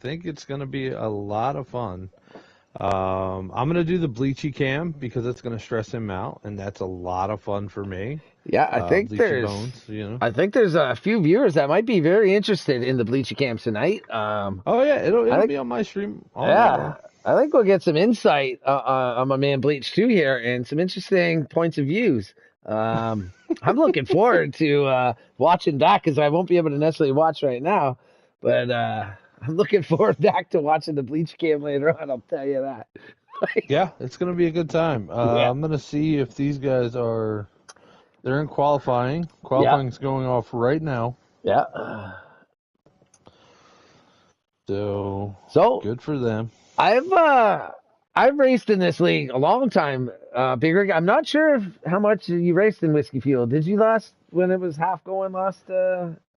think it's going to be a lot of fun. I'm going to do the Bleachy Cam because it's going to stress him out, and that's a lot of fun for me. Yeah, Bleachy Bones, you know. I think there's a few viewers that might be very interested in the Bleachy Camps tonight. Oh yeah, I it'll think be on my stream all night yeah, long. I think we'll get some insight on my man Bleach too here, and some interesting points of views. I'm looking forward to watching back because I won't be able to necessarily watch right now, but I'm looking forward back to watching the Bleach Cam later on. I'll tell you that. Yeah, it's going to be a good time. Yeah, I'm going to see if these guys are. They're in qualifying. yeah, Qualifying's going off right now. yeah. So So good for them. I've raced in this league a long time, Big Rig. I'm not sure how much you raced in Whiskey Field. Did you last when it was half going last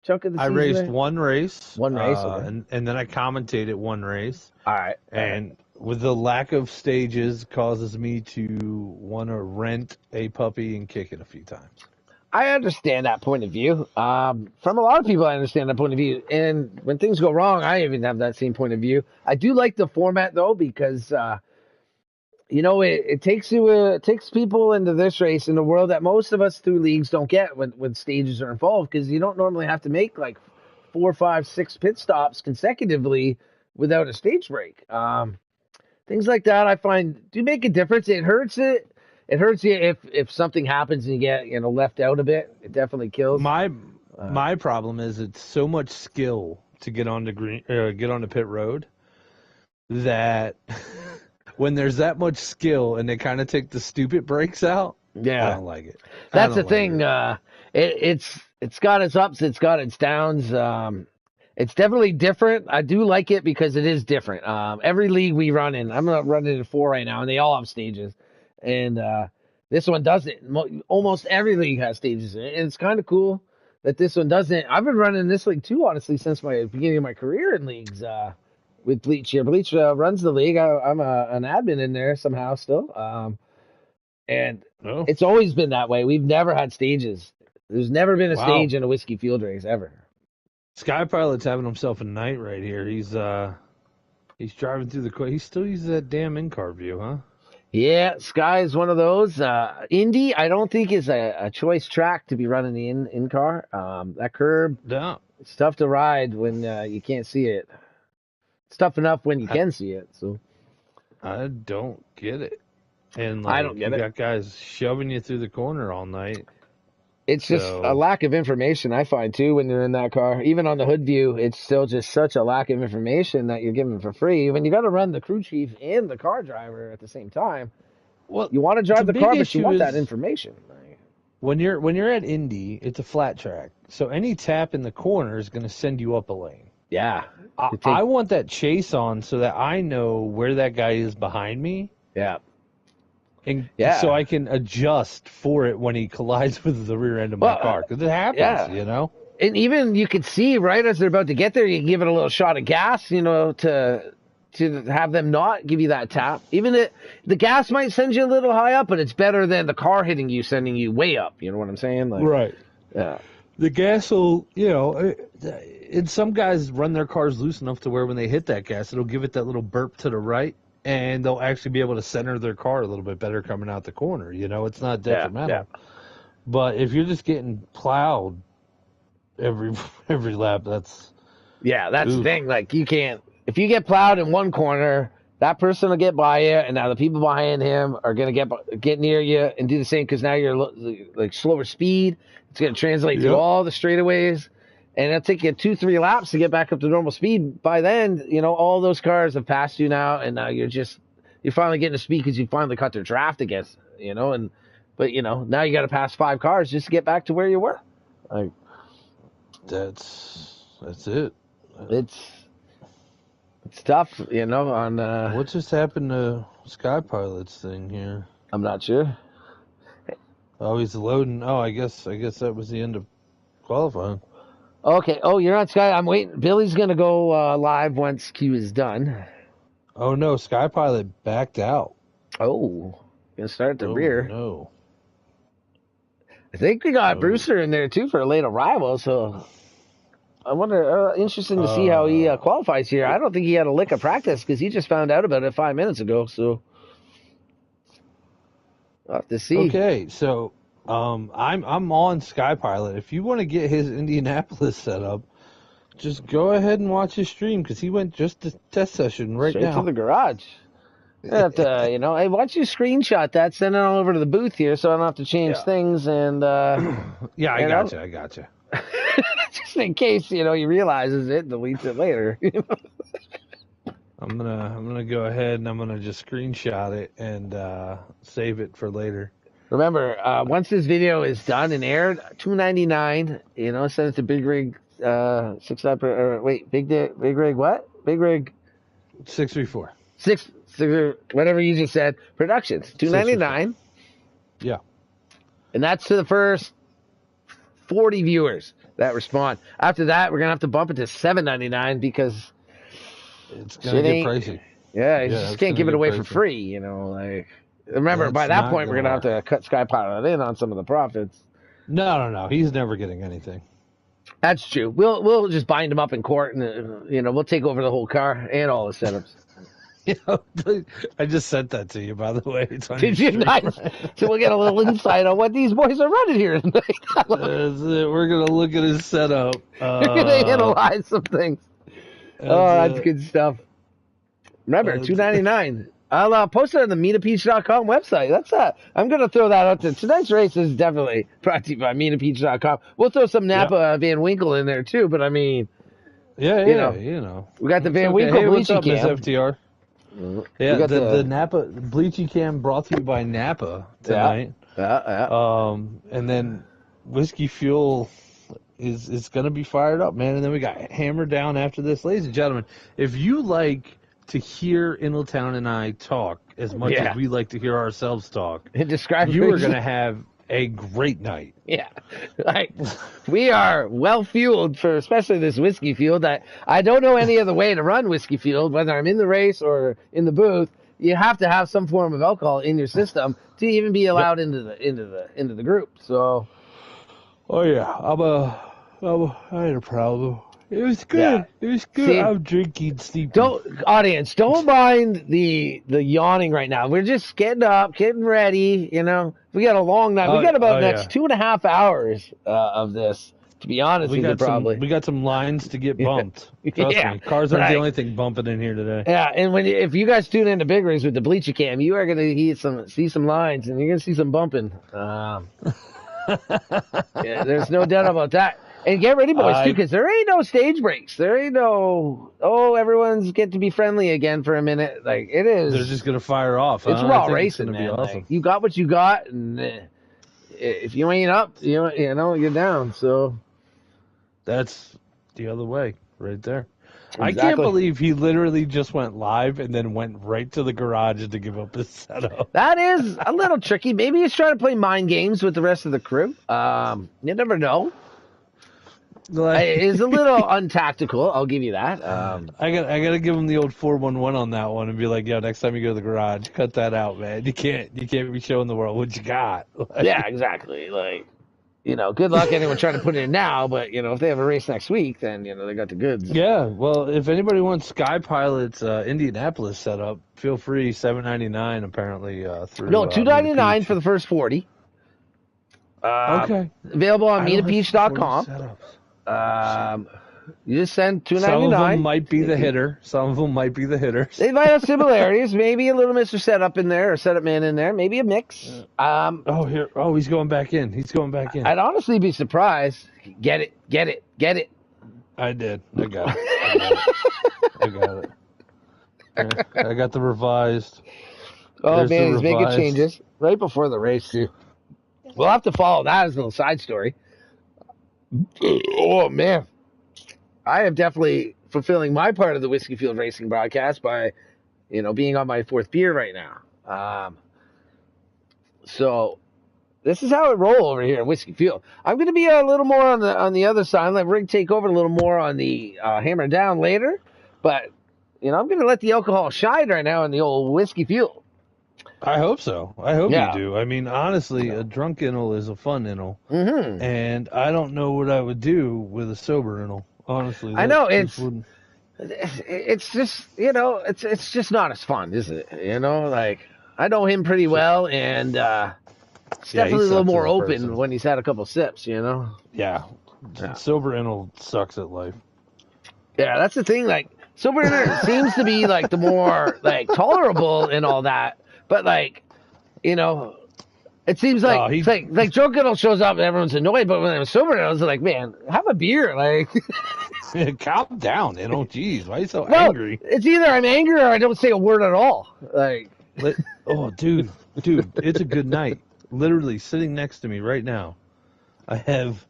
chunk of the I season raced there? one race, One race, okay. and then I commentated one race. All right. And with the lack of stages, causes me to want to rent a puppy and kick it a few times. I understand that point of view. From a lot of people, I understand that point of view. And when things go wrong, I even have that same point of view. I do like the format though because it takes people into this race in a world that most of us through leagues don't get when stages are involved because you don't normally have to make like 4, 5, 6 pit stops consecutively without a stage break. Things like that I find do make a difference. It hurts it. It hurts you if something happens and you get left out a bit. It definitely kills. My problem is it's so much skill to get on the pit road that when there's that much skill and they kind of take the stupid breaks out, Yeah, I don't like it. that's the thing. It's got its ups, it's got its downs. It's definitely different. I do like it because it is different. Every league we run in, I'm not running in 4 right now, and they all have stages. And this one doesn't. Almost every league has stages. And it's kind of cool that this one doesn't. I've been running this league too, honestly, since my beginning of my career in leagues. With Bleach here, Bleach runs the league. I'm an admin in there somehow still. And Oh, it's always been that way. We've never had stages. There's never been a wow. stage in a whiskey field race ever. Sky Pilot's having himself a night right here. He's driving through he still uses that damn in-car view, huh? Yeah, Sky is one of those. Indy, I don't think is a choice track to be running the in car. That curb, No. it's tough to ride when you can't see it. It's tough enough when you can see it. So I don't get it. And I don't get you it. got guys shoving you through the corner all night. It's just a lack of information, I find, too, when you're in that car. Even on the hood view, it's still just such a lack of information that you're given for free. When you got to run the crew chief and the car driver at the same time, well, you want to drive the car, but you want that is information. when you're at Indy, it's a flat track, so any tap in the corner is going to send you up a lane. Yeah. I want that chase on so that I know where that guy is behind me. Yeah. And so I can adjust for it when he collides with the rear end of my car. Because it happens, And even you could see right as they're about to get there, you give it a little shot of gas, to have them not give you that tap. Even the gas might send you a little high up, but it's better than the car hitting you, sending you way up. You know what I'm saying? Right. Yeah. The gas will, and some guys run their cars loose enough to where when they hit that gas, it'll give it that little burp to the right. And they'll actually be able to center their car a little bit better coming out the corner. It's not detrimental. Yeah. But if you're just getting plowed every lap, that's the thing. Like you can't if you get plowed in one corner, that person will get by you, and now the people behind him are gonna get near you and do the same because now you're like slower speed. It's gonna translate through all the straightaways. And it'll take you 2-3 laps to get back up to normal speed. By then, all those cars have passed you now, and now you're finally getting to speed because you finally cut their draft against, but now you got to pass 5 cars just to get back to where you were. Like that's it. It's tough, on what just happened to Sky Pilot's thing here? I'm not sure. Oh, he's loading. Oh, I guess that was the end of qualifying. Okay. Oh, you're on Sky. I'm waiting. Billy's going to go live once Q is done. Oh, no. Sky Pilot backed out. Oh. Going to start at the rear. No. I think we got Brewster in there, too, for a late arrival, so... I wonder. Interesting to see how he qualifies here. I don't think he had a lick of practice because he just found out about it 5 minutes ago. So we'll have to see. Okay, so I'm on Skypilot. If you want to get his Indianapolis set up, just go ahead and watch his stream because he went just to test session right Straight to now. the garage. I have to, hey, why don't you screenshot that, send it on over to the booth here, so I don't have to change things. And yeah, I gotcha. Just in case he realizes it, deletes it later. I'm gonna go ahead and I'm gonna just screenshot it and save it for later. Remember, once this video is done and aired, $2.99. Send it to Big Rig 6 Big Rig what? Big Rig 634. Whatever you just said. Productions $2.99. Yeah, and that's to the first 40 viewers that respond. After that, we're gonna have to bump it to $7.99 because it's gonna get pricey. Yeah, you just can't give it away for free. Remember, by that point, we're gonna have to cut Skypilot in on some of the profits. No. He's never getting anything. That's true. We'll just bind him up in court, and we'll take over the whole car and all the setups. I just sent that to you, by the way. Did you? Nice. So we'll get a little insight on what these boys are running here tonight. We're gonna look at his setup. We're gonna analyze some things. That's good stuff. Remember, $2.99. I'll post it on the meetapeach.com website. That's I'm going to throw that out there. Tonight's race is definitely brought to you by meetapeach.com. We'll throw some Napa Van Winkle in there too, but I mean, we got the Van Winkle Bleachy Cam. FTR? Yeah, the Napa Bleachy Cam brought to you by Napa tonight. Yeah. And then Whiskey Fuel is going to be fired up, man. And then we got Hammer Down after this. Ladies and gentlemen, if you like to hear Ingletown and I talk as much as we like to hear ourselves talk, you are going to have a great night. Yeah. We are well fueled for especially this Whiskey Field. I don't know any other way to run Whiskey Field, whether I'm in the race or in the booth. You have to have some form of alcohol in your system to even be allowed into the group. So, I had a problem. It was good. Yeah. It was good. See, I'm drinking steep. Don't mind the yawning right now. We're just getting up, getting ready. We got a long night. We got about the next 2.5 hours of this. To be honest with you, probably we got some lines to get bumped. Trust me, cars aren't the only thing bumping in here today. Yeah, and if you guys tune into Big Rigs with the Bleachy Cam, you are gonna see some lines, and you're gonna see some bumping. There's no doubt about that. And get ready, boys, too, because there ain't no stage breaks. There ain't no, everyone's get to be friendly again for a minute. It is. They're just going to fire off. It's raw racing, man. Be awesome. You got what you got, and if you ain't up, you're down. So that's the other way right there. Exactly. I can't believe he literally just went live and then went right to the garage to give up his setup. That is a little tricky. Maybe he's trying to play mind games with the rest of the crew. You never know. It's a little untactical. I'll give you that. I got to give him the old 411 on that one and be like, next time you go to the garage, cut that out, man. You can't be showing the world what you got. Yeah, exactly. Good luck anyone trying to put it in now, but if they have a race next week, then they got the goods. Yeah, well, if anybody wants Skypilot's Indianapolis setup, feel free. $7.99 apparently through. No, $2.99 for the first 40. Okay. Available on meetapeach.com. You just send $2.99. Some of them might be the hitter. Some of them might be the hitters. They might have similarities. Maybe a little Mr. Setup in there or Setup Man in there. Maybe a mix. He's going back in. I'd honestly be surprised. Get it. I did. I got it. I got the revised. Oh, man, he's making changes right before the race, too. We'll have to follow that as a little side story. Oh, man. I am definitely fulfilling my part of the Whiskey Field Racing broadcast by, being on my 4th beer right now. So this is how it roll over here at Whiskey Field. I'm going to be a little more on the other side. Let Rig take over a little more on the Hammer Down later. But, I'm going to let the alcohol shine right now in the old Whiskey Field. I hope so. I hope you do. I mean, honestly, a drunk innel is a fun innel. Mm-hmm. And I don't know what I would do with a sober innel. Honestly, I that know just wouldn't. it's just it's just not as fun, is it? Like I know him pretty Shit. well, and it's Yeah, he definitely a little sucks more as a open person. when he's had a couple sips. Yeah, Yeah, sober Enel sucks at life. yeah, that's the thing. Like sober dinner seems to be like the more like tolerable and all that, but like you know. It seems like Oh, it's like drunk girl shows up and everyone's annoyed, but when I'm sober, I was like, man, have a beer. Like, calm down, Enel. Jeez, why are you so well, angry? it's either I'm angry or I don't say a word at all. Like, Let, oh, dude, it's a good night. Literally sitting next to me right now. I have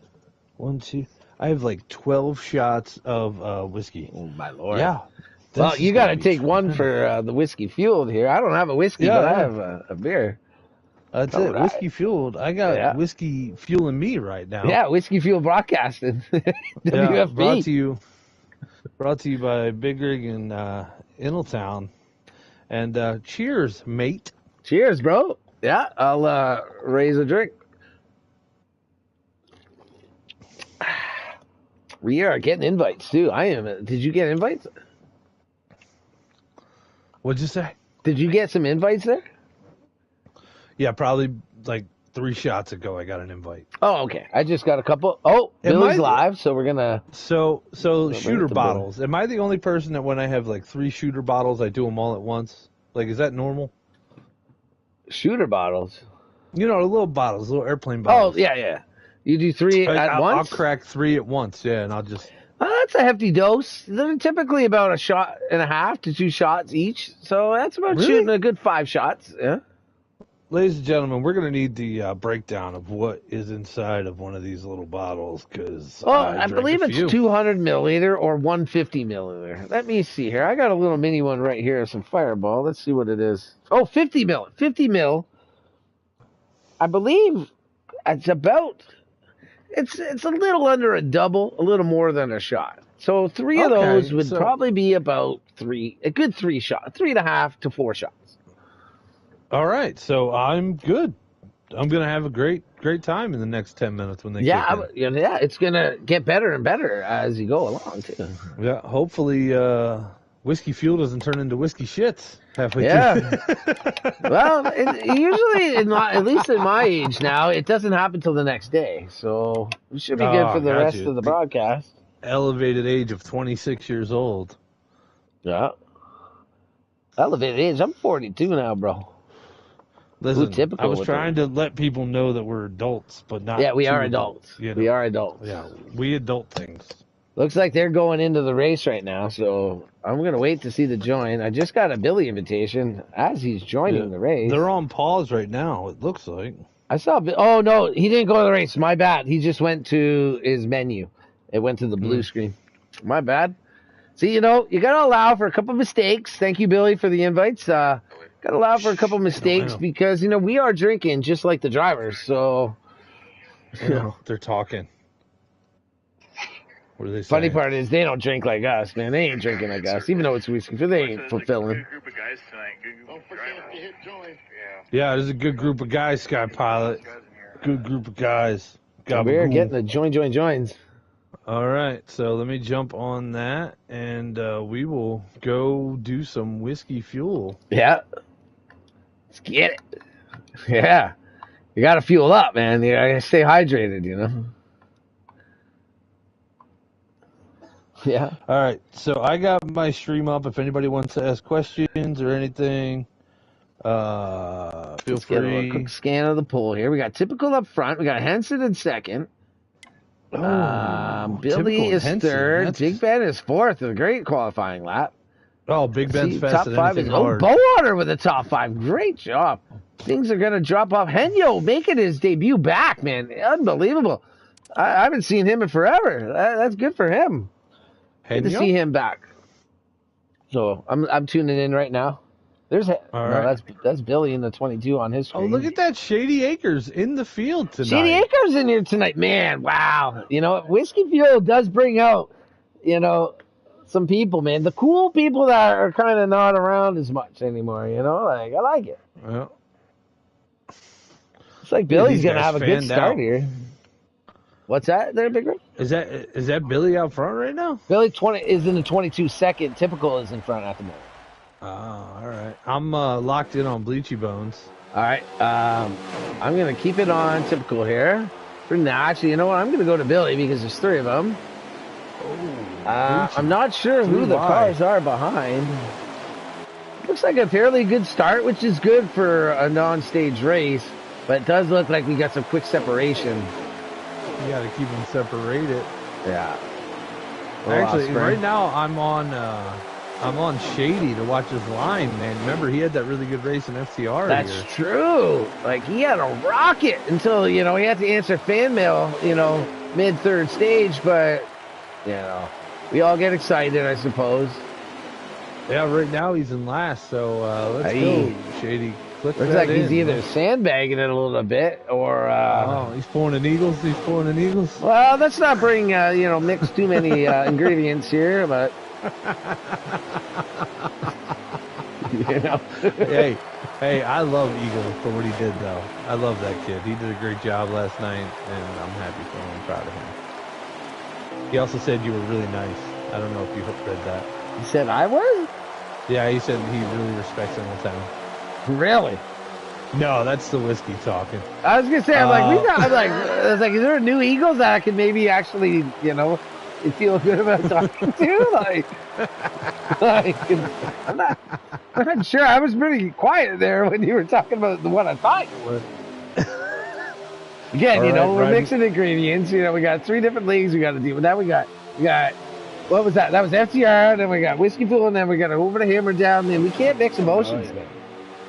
one, two. I have like 12 shots of whiskey. oh my lord. Yeah, Well, this is you got gonna to be take one fun. for the whiskey fueled here. I don't have a whiskey, but Yeah, I yeah. have a beer. That's All it. right. Whiskey fueled. I got Yeah. whiskey fueling me right now. Yeah, whiskey fueled broadcasting. Yeah, WFB. brought to you by Big Rig in Ingletown. And cheers, mate. Cheers, bro. Yeah, I'll raise a drink. We are getting invites too. I am. Did you get invites? What'd you say? Did you get some invites there? Yeah, probably like 3 shots ago. I got an invite. Oh, okay. I just got a couple. Oh, Am Billy's I live, so we're gonna so bring shooter it to Billy. bottles? Am I the only person that when I have like 3 shooter bottles, I do them all at once? Like, is that normal? Shooter bottles. You know, the little bottles, little airplane Oh, bottles. yeah, yeah. You do three at I'll once? crack 3 at once. Yeah, and I'll just. That's a hefty dose. They're typically about a shot and a half to 2 shots each, so that's about shooting Really? a good 5 shots. Yeah. Ladies and gentlemen, we're going to need the breakdown of what is inside of one of these little bottles because Well, I I drank a believe it's few. 200 milliliter or 150 milliliter. Let me see here. I got a little mini one right here, some Fireball. Let's see what it is. Oh, 50 mil. 50 mil. I believe it's about. It's a little under a double, a little more than a shot. So 3 of those Okay, would so probably be about a good 3 shot, 3.5 to 4 shots. all right, so I'm good. I'm going to have a great time in the next 10 minutes when they kick in. Yeah, it's gonna get better and better as you go along too. Yeah, hopefully whiskey fuel doesn't turn into whiskey shits halfway Yeah. through. Well, usually, at least in my age now, it doesn't happen till the next day, so we should be good for the got rest you. of the broadcast. Elevated age of 26 years old. Yeah. Elevated age. I'm 42 now, bro. Listen, Ooh, typical I was with trying to let people know that we're adults, but not Yeah, we too are adults. You know? We are adults. Yeah, we adult things. Looks like they're going into the race right now, so I'm going to wait to see the join. I just got a Billy invitation as he's joining the race. They're on pause right now, it looks like. I saw. Oh, no, he didn't go to the race. My bad. He just went to his menu. It went to the blue screen. My bad. See, you got to allow for a couple mistakes. Thank you, Billy, for the invites. Got to allow for a couple mistakes because, we are drinking just like the drivers. So, they're talking. What are they saying? Funny part is they don't drink like us, man. They ain't drinking like us, even though it's whiskey. They ain't fulfilling. Good group of guys tonight. Good group of drivers. Yeah, there's a good group of guys, Sky Pilot. Good group of guys. We're getting the joins. All right, so let me jump on that, and we will go do some whiskey fuel. Yeah. Let's get it. Yeah. You got to fuel up, man. You got to stay hydrated, Yeah. All right, so I got my stream up. If anybody wants to ask questions or anything, feel Let's free. get a quick scan of the poll here. We got Typical up front. We got Henson in second. Billy is third. Big Ben is fourth. A great qualifying lap. Oh, Big Ben's fast top at five anything is hard. Bowater with the top 5. Great job. Things are going to drop off. Henyo making his debut back, man. Unbelievable. I haven't seen him in forever. That's good for him. Good to see him back. So I'm tuning in right now. That's Billy in the 22 on his screen. Oh, look at that. Shady Acres in the field tonight. Shady Acres in here tonight. Man, wow. Whiskey Fuel does bring out, some people, man. The cool people that are kind of not around as much anymore, I like it. Well, It's like Billy's going to have a good start here. What's that there, Big Rig? Is that Billy out front right now? Billy 20 is in the 22 second. Typical is in front at the moment. Oh, all right. I'm locked in on Bleachy Bones. All right. I'm going to keep it on Typical here. For now, actually, you know what? I'm going to go to Billy because there's 3 of them. I'm not sure who the cars are behind. Looks like a fairly good start, which is good for a non-stage race. But it does look like we got some quick separation. You got to keep them separated. Yeah. Actually, right now I'm on Shady to watch his line, man. Remember, he had that really good race in FTR. That's true. Like, he had a rocket until, he had to answer fan mail, mid-third stage. But, we all get excited, I suppose. Yeah, right now he's in last, so let's go, Shady. Looks like he's either sandbagging it a little bit or... he's pulling an Eagles. He's pulling an Eagles. Well, let's not bring, mix too many ingredients here, but... Hey, I love Eagle for what he did, though. I love that kid. He did a great job last night, and I'm happy for him. I'm proud of him. He also said you were really nice. I don't know if you read that. He said I was? Yeah, he said he really respects Town. Really? No, that's the whiskey talking. I was gonna say, I was like, is there a new Eagles that I can maybe actually, feel good about talking to? I'm not sure. I was pretty quiet there when you were talking about the one I thought you were. Again, we're mixing ingredients. We got 3 different leagues we got to deal with. That we got. What was that? That was FTR. Then we got Whiskey Pool, and then we got Over the Hammer Down. And we can't mix emotions.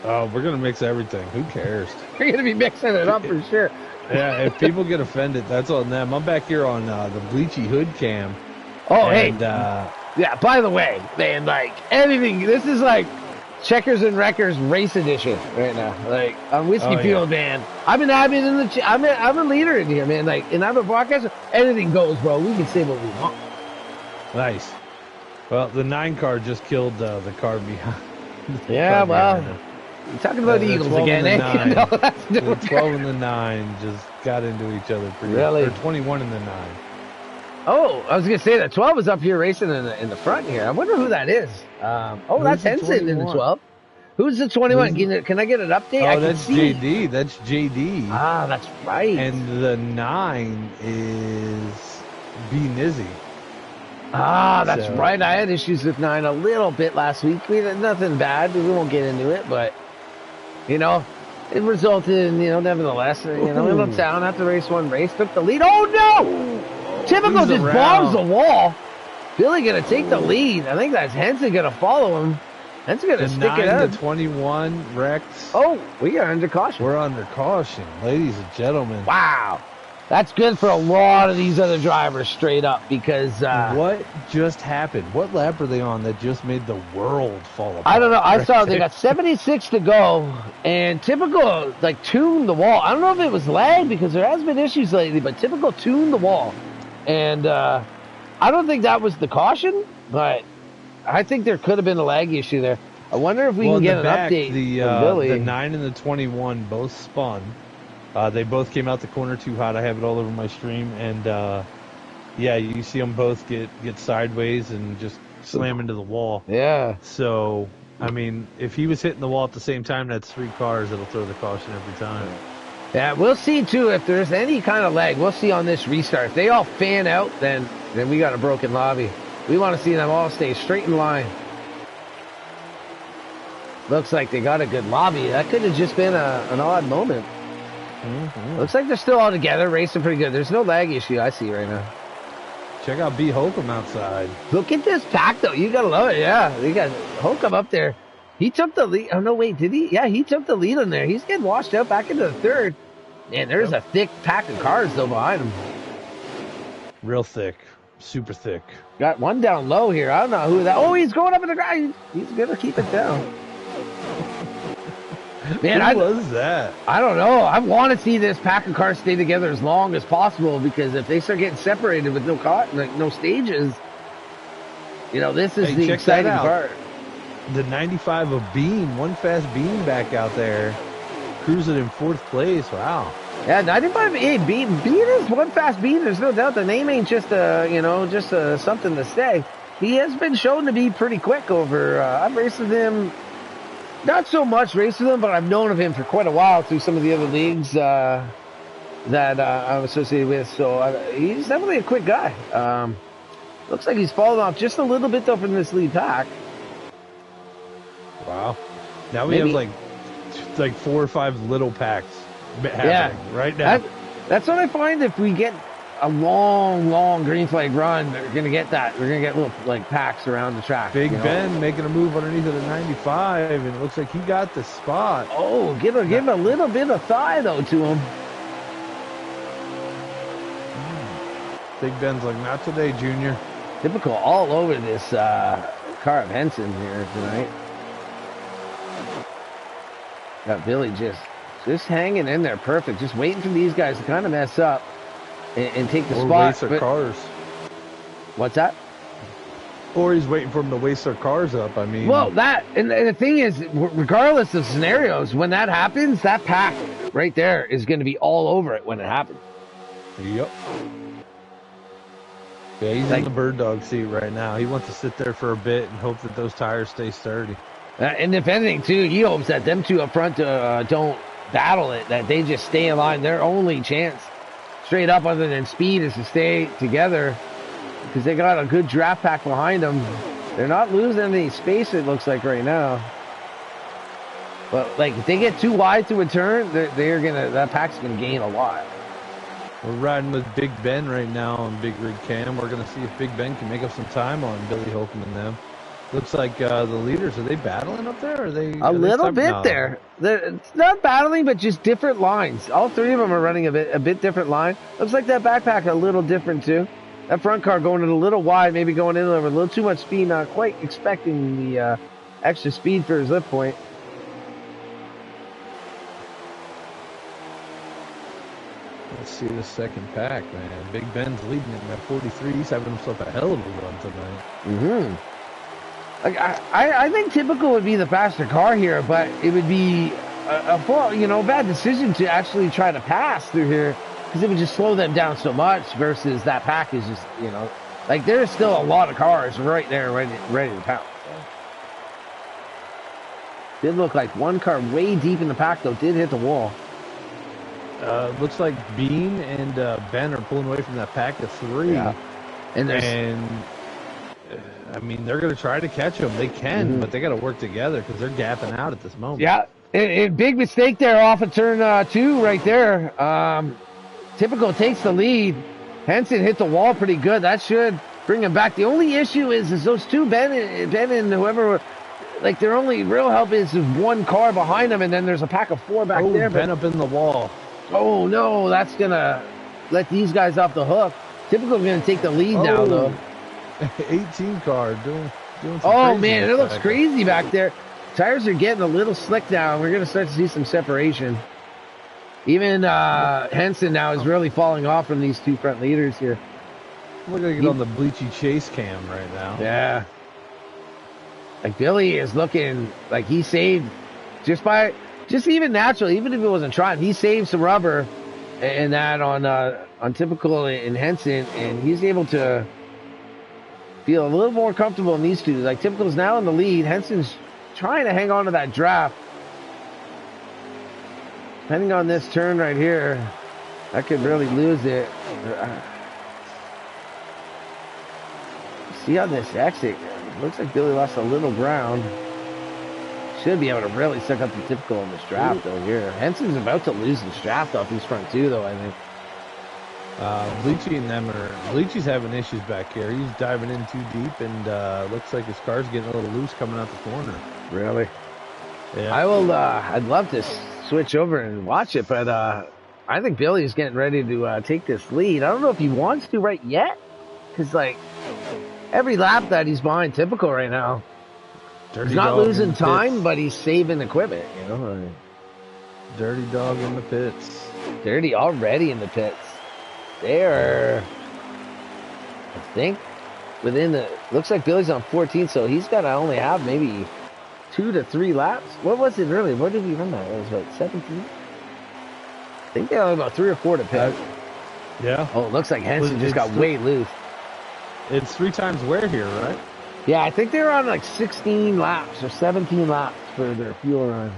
Oh, we're going to mix everything. Who cares? We're going to be mixing it up for sure. Yeah, if people get offended, that's on them. I'm back here on the Bleachy Hood cam. Oh, and, yeah, by the way, man, like, anything, this is like Checkers and Wreckers race edition right now. Like, on Whiskey Field, man. I'm an admin in the, I'm a leader in here, man. Like, and I'm a broadcaster. Anything goes, bro. We can say what we want. Nice. Well, the 9 car just killed the car behind. Yeah, well, you're talking about the Eagles again, eh? No, the 12 and the 9 just got into each other pretty really? Or 21 and the 9. Oh, I was going to say that 12 is up here racing in the front here. I wonder who that is. That's Henson in the 12. Who's the 21? Can I get an update? Oh, that's JD. That's JD. Ah, that's right. And the 9 is B. Nizzy. Ah, that's right. I had issues with 9 a little bit last week. We had nothing bad. We won't get into it, but, it resulted in, nevertheless, Little Town after race 1 race took the lead. Oh, no! Typical just bombs the wall. Billy going to take the lead. I think that's Henson going to follow him. Henson's going to stick it out. The 21 wrecked. Oh, we are under caution. We're under caution, ladies and gentlemen. Wow. That's good for a lot of these other drivers straight up because... what just happened? What lap are they on that just made the world fall apart? I don't know. I saw they got 76 to go, and Typical, tuned the wall. I don't know if it was lag because there has been issues lately, but Typical tuned the wall. And I don't think that was the caution, but I think there could have been a lag issue there. I wonder if we can get an update from Billy. The 9 and the 21 both spun. They both came out the corner too hot. I have it all over my stream, and you see them both get sideways and just slam into the wall. Yeah. So, I mean, if he was hitting the wall at the same time, that's 3 cars. It'll throw the caution every time. Yeah, we'll see too if there's any kind of lag. We'll see on this restart. If they all fan out, then we got a broken lobby. We want to see them all stay straight in line. Looks like they got a good lobby. That could have just been an odd moment. Mm-hmm. Looks like they're still all together, racing pretty good. There's no lag issue I see right now. Check out B. Holcomb outside. Look at this pack, though. You got to love it, yeah. They got Holcomb up there. He took the lead. Oh, no, wait, did he? Yeah, he took the lead in there. He's getting washed out back into the 3rd. Man, there's a thick pack of cars, though, behind him. Real thick. Super thick. Got one down low here. I don't know who that... Oh, he's going up in the ground. He's going to keep it down. Man, who was that? I don't know. I want to see this pack of cars stay together as long as possible because if they start getting separated with no stages, this is the exciting part. The 95 of Beam, one fast Beam back out there, cruising in 4th place. Wow. Yeah, 95. Hey, Bean is one fast Bean. There's no doubt. The name ain't just something to say. He has been shown to be pretty quick over. I've raced with him, not so much raced with him, but I've known of him for quite a while through some of the other leagues that I'm associated with. So he's definitely a quick guy. Looks like he's fallen off just a little bit though from this lead pack. Wow. Now we have like 4 or 5 little packs happening right now. That's what I find. If we get a long green flag run, we're gonna get that. We're gonna get little like packs around the track. Big Ben making a move underneath of the 95, and it looks like he got the spot. Oh, give him a little bit of thigh though to him. Big Ben's like, not today, Junior. Typical all over this car of Henson here tonight. Got Billy just hanging in there, perfect. Just waiting for these guys to kind of mess up and take the spot. Waste their cars. What's that? Or he's waiting for them to waste their cars up. I mean, well, and the thing is, regardless of scenarios, when that happens, that pack right there is going to be all over it when it happens. Yep. Yeah, he's in the bird dog seat right now. He wants to sit there for a bit and hope that those tires stay sturdy. And if anything, too, he hopes that them two up front don't battle it, that they just stay in line. Their only chance, straight up, other than speed, is to stay together because they got a good draft pack behind them. They're not losing any space, it looks like, right now. But, like, if they get too wide to a turn, that pack's going to gain a lot. We're riding with Big Ben right now on Big Rig Cam. We're going to see if Big Ben can make up some time on Billy Holcomb and them. Looks like the leaders, are they battling up there? Or are they a little bit there? It's not battling, but just different lines. All three of them are running a bit different line. Looks like that backpack a little different too. That front car going in a little wide, maybe going in over a little too much speed, not quite expecting the extra speed for his lift point. Let's see the second pack, man. Big Ben's leading it at 43. He's having himself a hell of a run tonight. Mm-hmm. Like I think typical would be the faster car here, but it would be a bad decision to actually try to pass through here because it would just slow them down so much versus that pack is just, like there's still a lot of cars right there ready to pounce. Did look like one car way deep in the pack, though, did hit the wall. Looks like Bean and Ben are pulling away from that pack of 3. Yeah. I mean, they're going to try to catch them. They can, but they got to work together because they're gapping out at this moment. Yeah, and big mistake there off of turn 2 right there. Typical takes the lead. Henson hit the wall pretty good. That should bring him back. The only issue is those two, Ben and whoever, like their only real help is one car behind them, and then there's a pack of 4 back there. Ben up in the wall. Oh, no, that's going to let these guys off the hook. Typical going to take the lead now, though. 18 car doing some oh man, it looks crazy back there. Tires are getting a little slick now. We're going to start to see some separation. Even Henson now is really falling off from these two front leaders here. We're going to get on the Bleachy Chase cam right now. Yeah. Like Billy is looking like he saved just even naturally, even if it wasn't trying, he saved some rubber and that on typical in Henson, and he's able to feel a little more comfortable in these two. Like Typical's now in the lead. Henson's trying to hang on to that draft. Depending on this turn right here, I could really lose it. See on this exit, looks like Billy lost a little ground. Should be able to really suck up the Typical in this draft though here. Henson's about to lose this draft off these front two though, I think. Bleachy's having issues back here. He's diving in too deep, and looks like his car's getting a little loose coming out the corner. Really? Yeah. I will. I'd love to switch over and watch it, but I think Billy's getting ready to take this lead. I don't know if he wants to right yet, because like every lap that he's behind Typical right now, he's not losing time, but he's saving equipment. Dirty dog in the pits. Dirty already in the pits. There, I think, looks like Billy's on 14, so he's got to only have maybe 2 to 3 laps. What was it really? What did we run that? It was what, 17? think they only about 3 or 4 to pit. Yeah. Oh, it looks like Henson just got way loose. It's 3 times wear here, right? Yeah, I think they were on like 16 laps or 17 laps for their fuel run.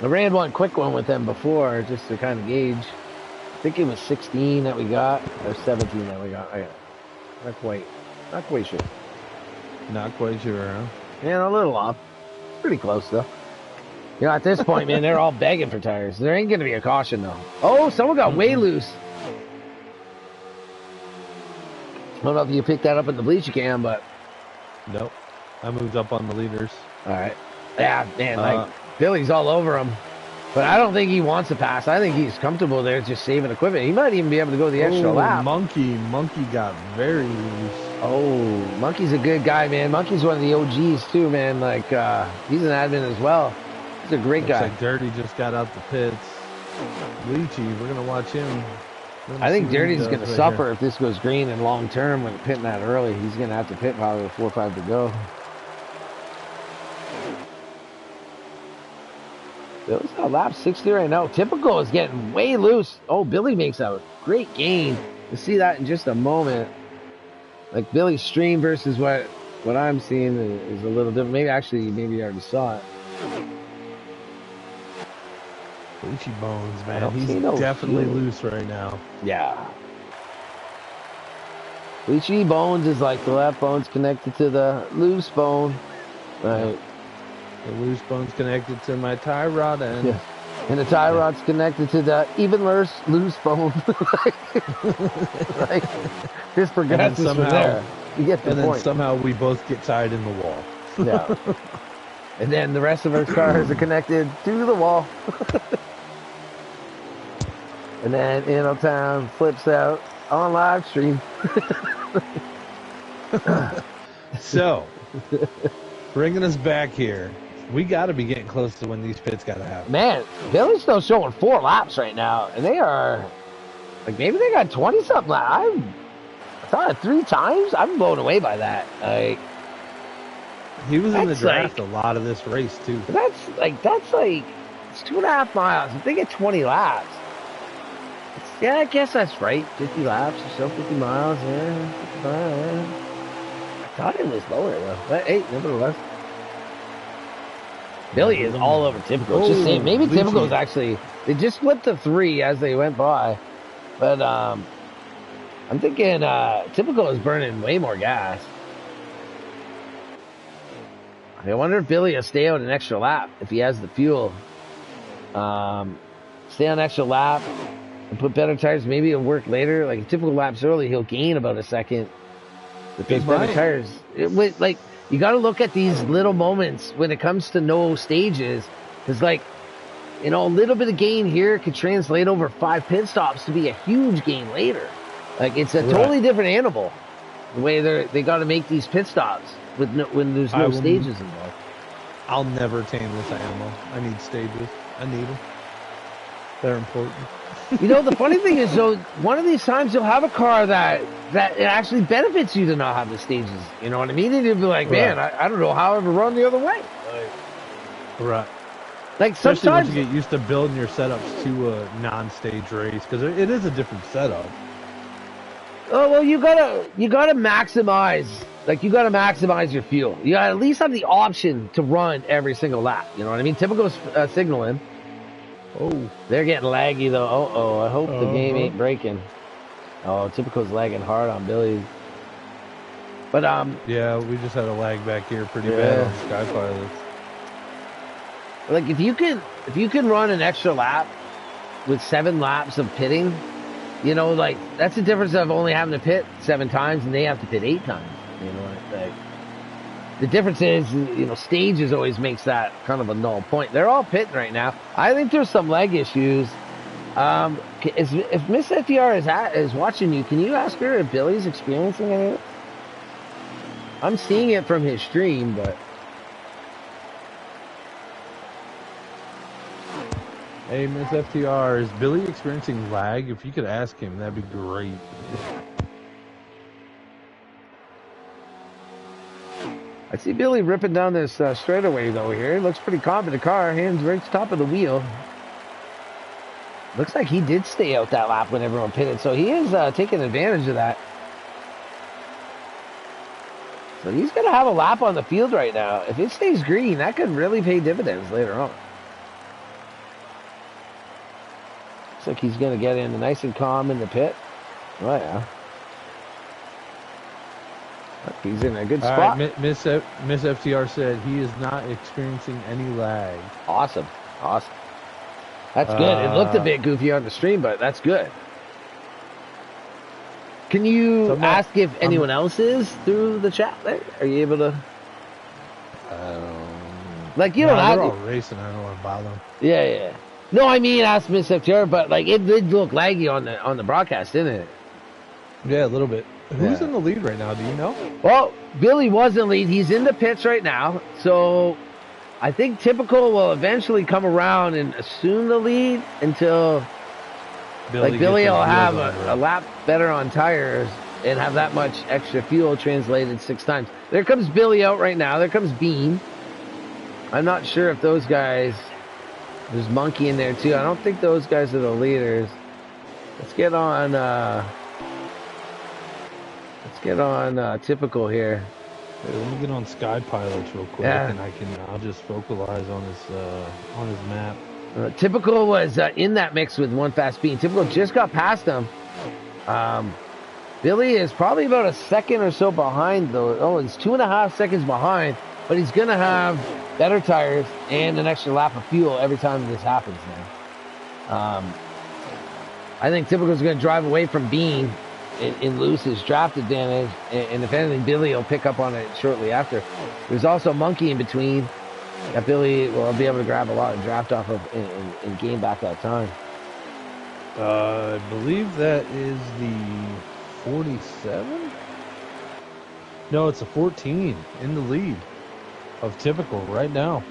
I ran one quick one with them before just to kind of gauge. I think it was 16 that we got or 17 that we got. Not quite sure. Not quite sure, huh? Yeah, a little off. Pretty close though. You know, at this point, man, they're all begging for tires. There ain't gonna be a caution though. Oh, someone got way loose. I don't know if you picked that up in the bleacher cam, but nope. I moved up on the leaders. All right. Yeah, man, like Billy's all over him. But I don't think he wants to pass. I think he's comfortable there just saving equipment. He might even be able to go the extra lap. Monkey got very loose. Oh, Monkey's a good guy, man. Monkey's one of the OGs too, man. Like he's an admin as well. He's a great guy. Like Dirty just got out the pits. Leachy, we're gonna watch him. I think Dirty's going to suffer if this goes green and long term when pitting that early. He's going to have to pit probably with 4 or 5 to go. Billy's got lap 60 right now. Typical is getting way loose. Oh, Billy makes a great gain. We'll see that in just a moment. Like Billy's stream versus what I'm seeing is a little different. Maybe you already saw it. Leachy bones, man. He's definitely loose right now. Yeah. Leachy bones is like the left bone's connected to the loose bone. Right. The loose bone's connected to my tie rod end. Yeah. And the tie rod's connected to the even loose bone. Like, this progresses from there. You get the point. And then somehow we both get tied in the wall. Yeah. And then the rest of our cars are connected to the wall. And then Town flips out on live stream. So, bringing us back here, we got to be getting close to when these pits got to happen. Man, Billy's still showing 4 laps right now, and they are like maybe they got 20-something laps. I saw it 3 times. I'm blown away by that. Like he was in the draft a lot of this race too. That's like it's 2.5 miles. If they get 20 laps. Yeah, I guess that's right. 50 laps or so, 50 miles, yeah. 55, yeah. I thought it was lower, though. But, hey, nevertheless. Billy is all over Typical. Just saying, maybe Typical is actually... They just split to 3 as they went by. But, I'm thinking Typical is burning way more gas. I wonder if Billy will stay out an extra lap if he has the fuel. Stay on an extra lap. And put better tires, maybe it'll work later. Like Typical laps early, he'll gain about a second with those better tires. Like you got to look at these little moments when it comes to no stages, because a little bit of gain here could translate over 5 pit stops to be a huge gain later. Like it's a totally different animal. The way they got to make these pit stops when there's no stages involved. I'll never tame this animal. I need stages. I need them. They're important. The funny thing is, though, one of these times you'll have a car that it actually benefits you to not have the stages. You know what I mean? And you'll be like, man, I don't know how I ever run the other way. Right. Like especially sometimes once you get used to building your setups to a non-stage race, because it is a different setup. Oh well, you gotta maximize. Like you gotta maximize your fuel. You gotta at least have the option to run every single lap. You know what I mean? Typical signaling. Oh, they're getting laggy though. I hope the game ain't breaking. Oh, Typical's lagging hard on Billy. But yeah, we just had a lag back here pretty bad on Sky Pilots. Like if you can run an extra lap with 7 laps of pitting, like that's the difference of only having to pit 7 times and they have to pit 8 times. Like the difference is, stages always makes that kind of a null point. They're all pitting right now. I think there's some leg issues. If Miss FDR is watching you, can you ask her if Billy's experiencing any of it? I'm seeing it from his stream, but... Hey, Miss FTR, is Billy experiencing lag? If you could ask him, that'd be great. I see Billy ripping down this straightaway though here. Looks pretty confident car. Hands right to top of the wheel. Looks like he did stay out that lap when everyone pitted, so he is taking advantage of that. So he's going to have a lap on the field right now. If it stays green, that could really pay dividends later on. Looks like he's going to get in nice and calm in the pit. Oh, yeah. He's in a good spot. All right, Miss FTR said he is not experiencing any lag. Awesome. Awesome. That's good. It looked a bit goofy on the stream, but that's good. Can you ask if anyone else is through the chat there? Are you able to? Like, you don't have to. They're all racing. I don't want to bother them. Yeah, yeah. No, I mean, ask Miss FTR, but like it did look laggy on the broadcast, didn't it? Yeah, a little bit. Who's in the lead right now? Do you know? Well, Billy was in the lead. He's in the pits right now. So I think Typical will eventually come around and assume the lead until Billy will have a lap better on tires and have that much extra fuel translated 6 times. There comes Billy out right now. There comes Bean. I'm not sure if those guys... There's Monkey in there too. I don't think those guys are the leaders. Let's get on Typical here. Hey, let me get on Sky Pilots real quick, and I'll just focalize on his map. Typical was in that mix with One Fast Bean. Typical just got past him. Billy is probably about a second or so behind though. Oh, he's 2.5 seconds behind, but he's gonna have better tires and an extra lap of fuel every time this happens now. I think Typical's gonna drive away from Bean and lose his draft advantage, and if anything, Billy will pick up on it shortly after. There's also Monkey in between that Billy will be able to grab a lot of draft off of and gain back that time. I believe that is the 47? No, it's a 14 in the lead of Typical right now.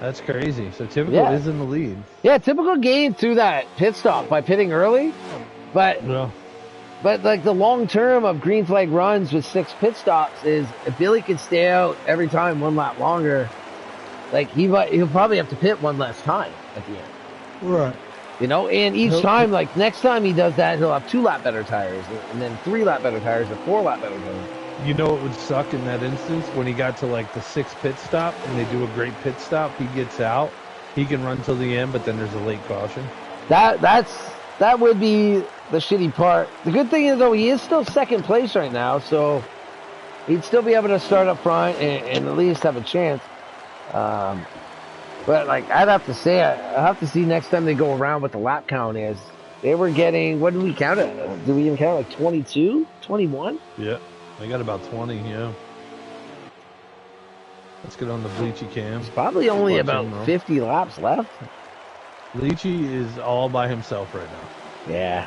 That's crazy. So Typical is in the lead. Yeah, Typical gained through that pit stop by pitting early, but like the long term of green flag runs with 6 pit stops is if Billy can stay out every time 1 lap longer, like he'll probably have to pit 1 less time at the end. Right. You know, and each time, like next time he does that, he'll have 2 lap better tires, and then 3 lap better tires, or 4 lap better tires. You know what would suck in that instance? When he got to like the 6th pit stop and they do a great pit stop, he gets out, he can run till the end, but then there's a late caution. That would be the shitty part. The good thing is though, he is still 2nd place right now, so he'd still be able to start up front and at least have a chance. But like I'd have to say, I have to see next time they go around what the lap count is. They were getting, what did we count it? Did we even count like 22, 21? Yeah. They got about 20, yeah. Let's get on the Bleachy cam. It's probably only about 50 laps left. Bleachy is all by himself right now. Yeah.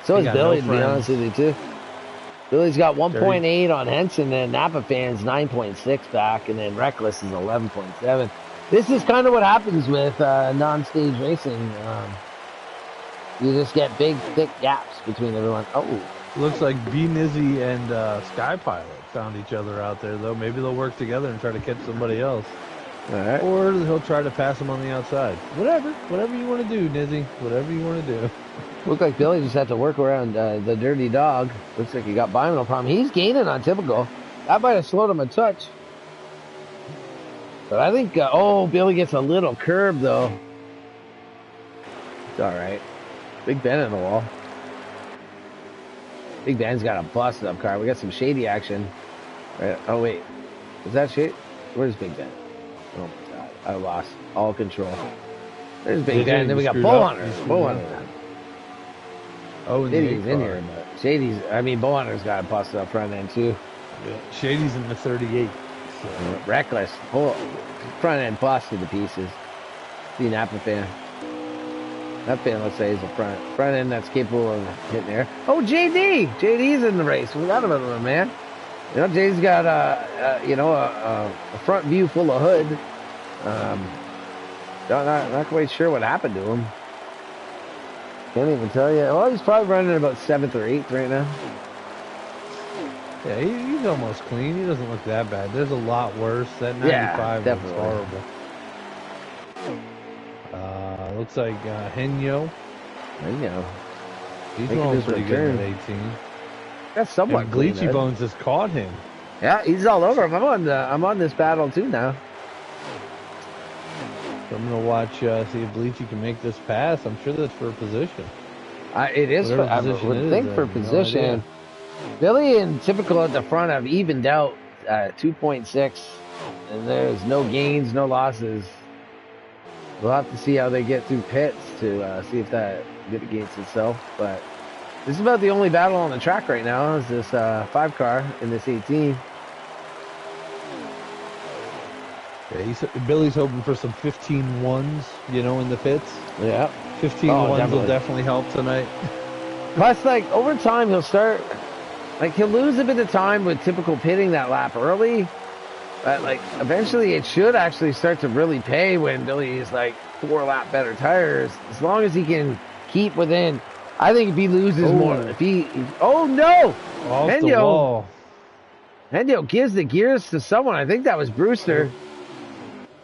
So is Billy, to be honest with you, too. Billy's got 1.8 on Henson, and Napa Fans 9.6 back, and then Reckless is 11.7. This is kind of what happens with non-stage racing. You just get big, thick gaps between everyone. Oh. Looks like B Nizzy and Sky Pilot found each other out there, though. Maybe they'll work together and try to catch somebody else. All right. Or he'll try to pass him on the outside. Whatever you want to do, Nizzy. Whatever you want to do. Looks like Billy just had to work around the dirty dog. Looks like he got by him, no problem. He's gaining on Typical. That might have slowed him a touch. But I think, Billy gets a little curb, though. It's all right. Big bend in the wall. Big Ben's got a busted up car. We got some shady action. Right. Oh, wait. Is that shady? Where's Big Ben? Oh, my God. I lost all control. There's Big Ben. Then we got Bull Hunter. Bull Hunter. Oh, and Shady's in here, but Bull Hunter's got a busted up front end, too. Yeah. Shady's in the 38. So. Reckless. Front end busted to pieces. The Napa fan. That fan, let's say, is a front end that's capable of hitting there. Oh, JD! JD's in the race. We got about him, man. You know, JD's got a front view full of hood. Not quite sure what happened to him. Can't even tell you. Well, he's probably running about 7th or 8th right now. Yeah, he's almost clean. He doesn't look that bad. There's a lot worse. That 95 was horrible. Looks like Henyo. He's Making going his pretty return. good at 18. That's somewhat And clean, Bleachy Ed. Bones just caught him. Yeah, he's all over him. I'm on this battle too now. So I'm gonna watch see if Bleachy can make this pass. I'm sure that's for a position. It is. Whatever I position would it is, think I for have no position. idea. Billy and Typical at the front have evened out 2.6, and there's no gains, no losses. We'll have to see how they get through pits to see if that mitigates itself. But this is about the only battle on the track right now. Is this 5 car in this 18? Yeah, Billy's hoping for some 15 ones, in the pits. Yeah. 15 Oh, ones will definitely. definitely help tonight. Plus, like, over time, he'll start, like, he'll lose a bit of time with Typical pitting that lap early. But, like, eventually it should actually start to really pay when Billy is, like, 4 lap better tires. As long as he can keep within. I think if he loses more, oh no! Off the wall. Henyo gives the gears to someone. I think that was Brewster.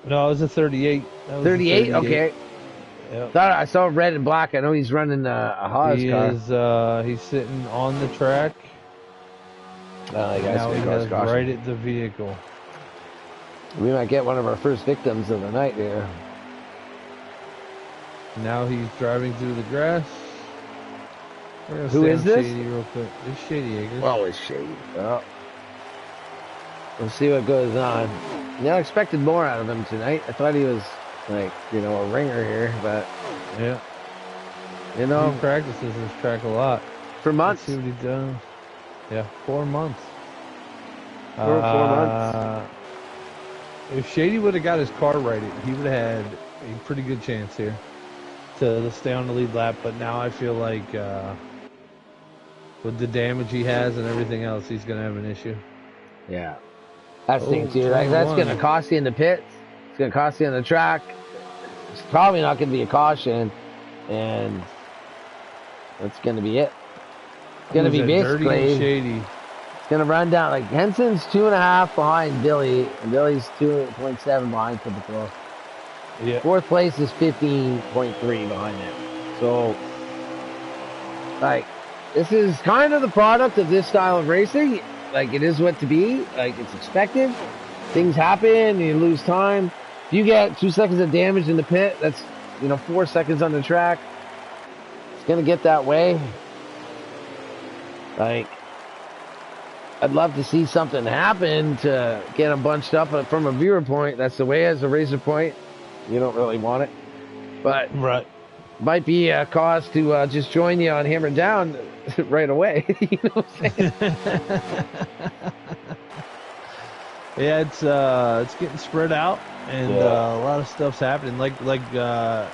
No, it was a 38. That was 38? Okay. Yep. Thought I saw red and black. I know he's running a Haas car. He's sitting on the track. Now he has right at the vehicle. We might get one of our first victims of the night here. Now he's driving through the grass. Who is this? Shady real quick. It's Shady Acres. Oh, it's Shady. Well, we'll see what goes on. I expected more out of him tonight. I thought he was like, a ringer here, but yeah, he practices this track a lot for months. Let's see what he does. Yeah, 4 months. 4 months. If Shady would have got his car righted, he would have had a pretty good chance here to stay on the lead lap. But now I feel like with the damage he has and everything else, he's going to have an issue. Yeah. That's the thing, too. Like, that's going to cost you in the pits. It's going to cost you on the track. It's probably not going to be a caution. And that's going to be it. It's going to be basically Shady. It's going to run down. Like, Henson's 2.5 behind Billy. And Billy's 2.7 behind Typical. Yeah. 4th place is 15.3 behind him. So, like, this is kind of the product of this style of racing. Like, it is what to be. Like, it's expected. Things happen. You lose time. If you get 2 seconds of damage in the pit, that's, 4 seconds on the track. It's going to get that way. Like, I'd love to see something happen to get them bunched up. But from a viewer point, that's the way. As a racer point, you don't really want it. But right. Might be a cause to just join you on Hammer Down right away. You know what I'm saying? Yeah, it's getting spread out, and a lot of stuff's happening. Like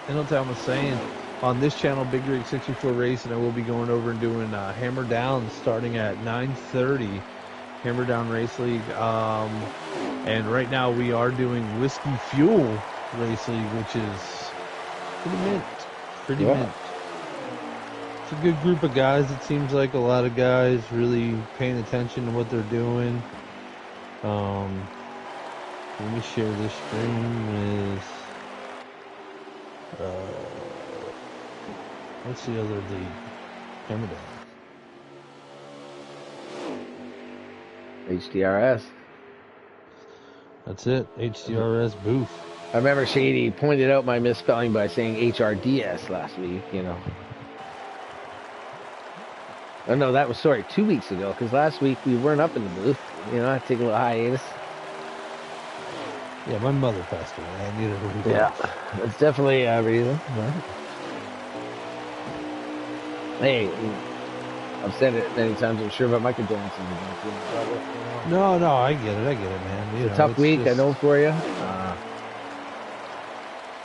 Innotown was saying, on this channel, Big Rig 64 Racing, I will be going over and doing Hammer Down starting at 9:30. Hammer Down Race League, and right now we are doing Whiskey Fuel Race League, which is pretty mint. It's a good group of guys. It seems like a lot of guys really paying attention to what they're doing. Let me share this screen with what's the other league? Hammer Down. HDRS. That's it. HDRS booth. I remember Shady pointed out my misspelling by saying HRDS last week, Oh, no, that was, 2 weeks ago, because last week we weren't up in the booth. I had to take a little hiatus. Yeah, my mother passed away. I needed a week. Yeah, that's definitely a reason. Right? Hey, I've said it many times, I'm sure, about Michael Johnson. No, I get it, man. It's a tough week, I know, for you.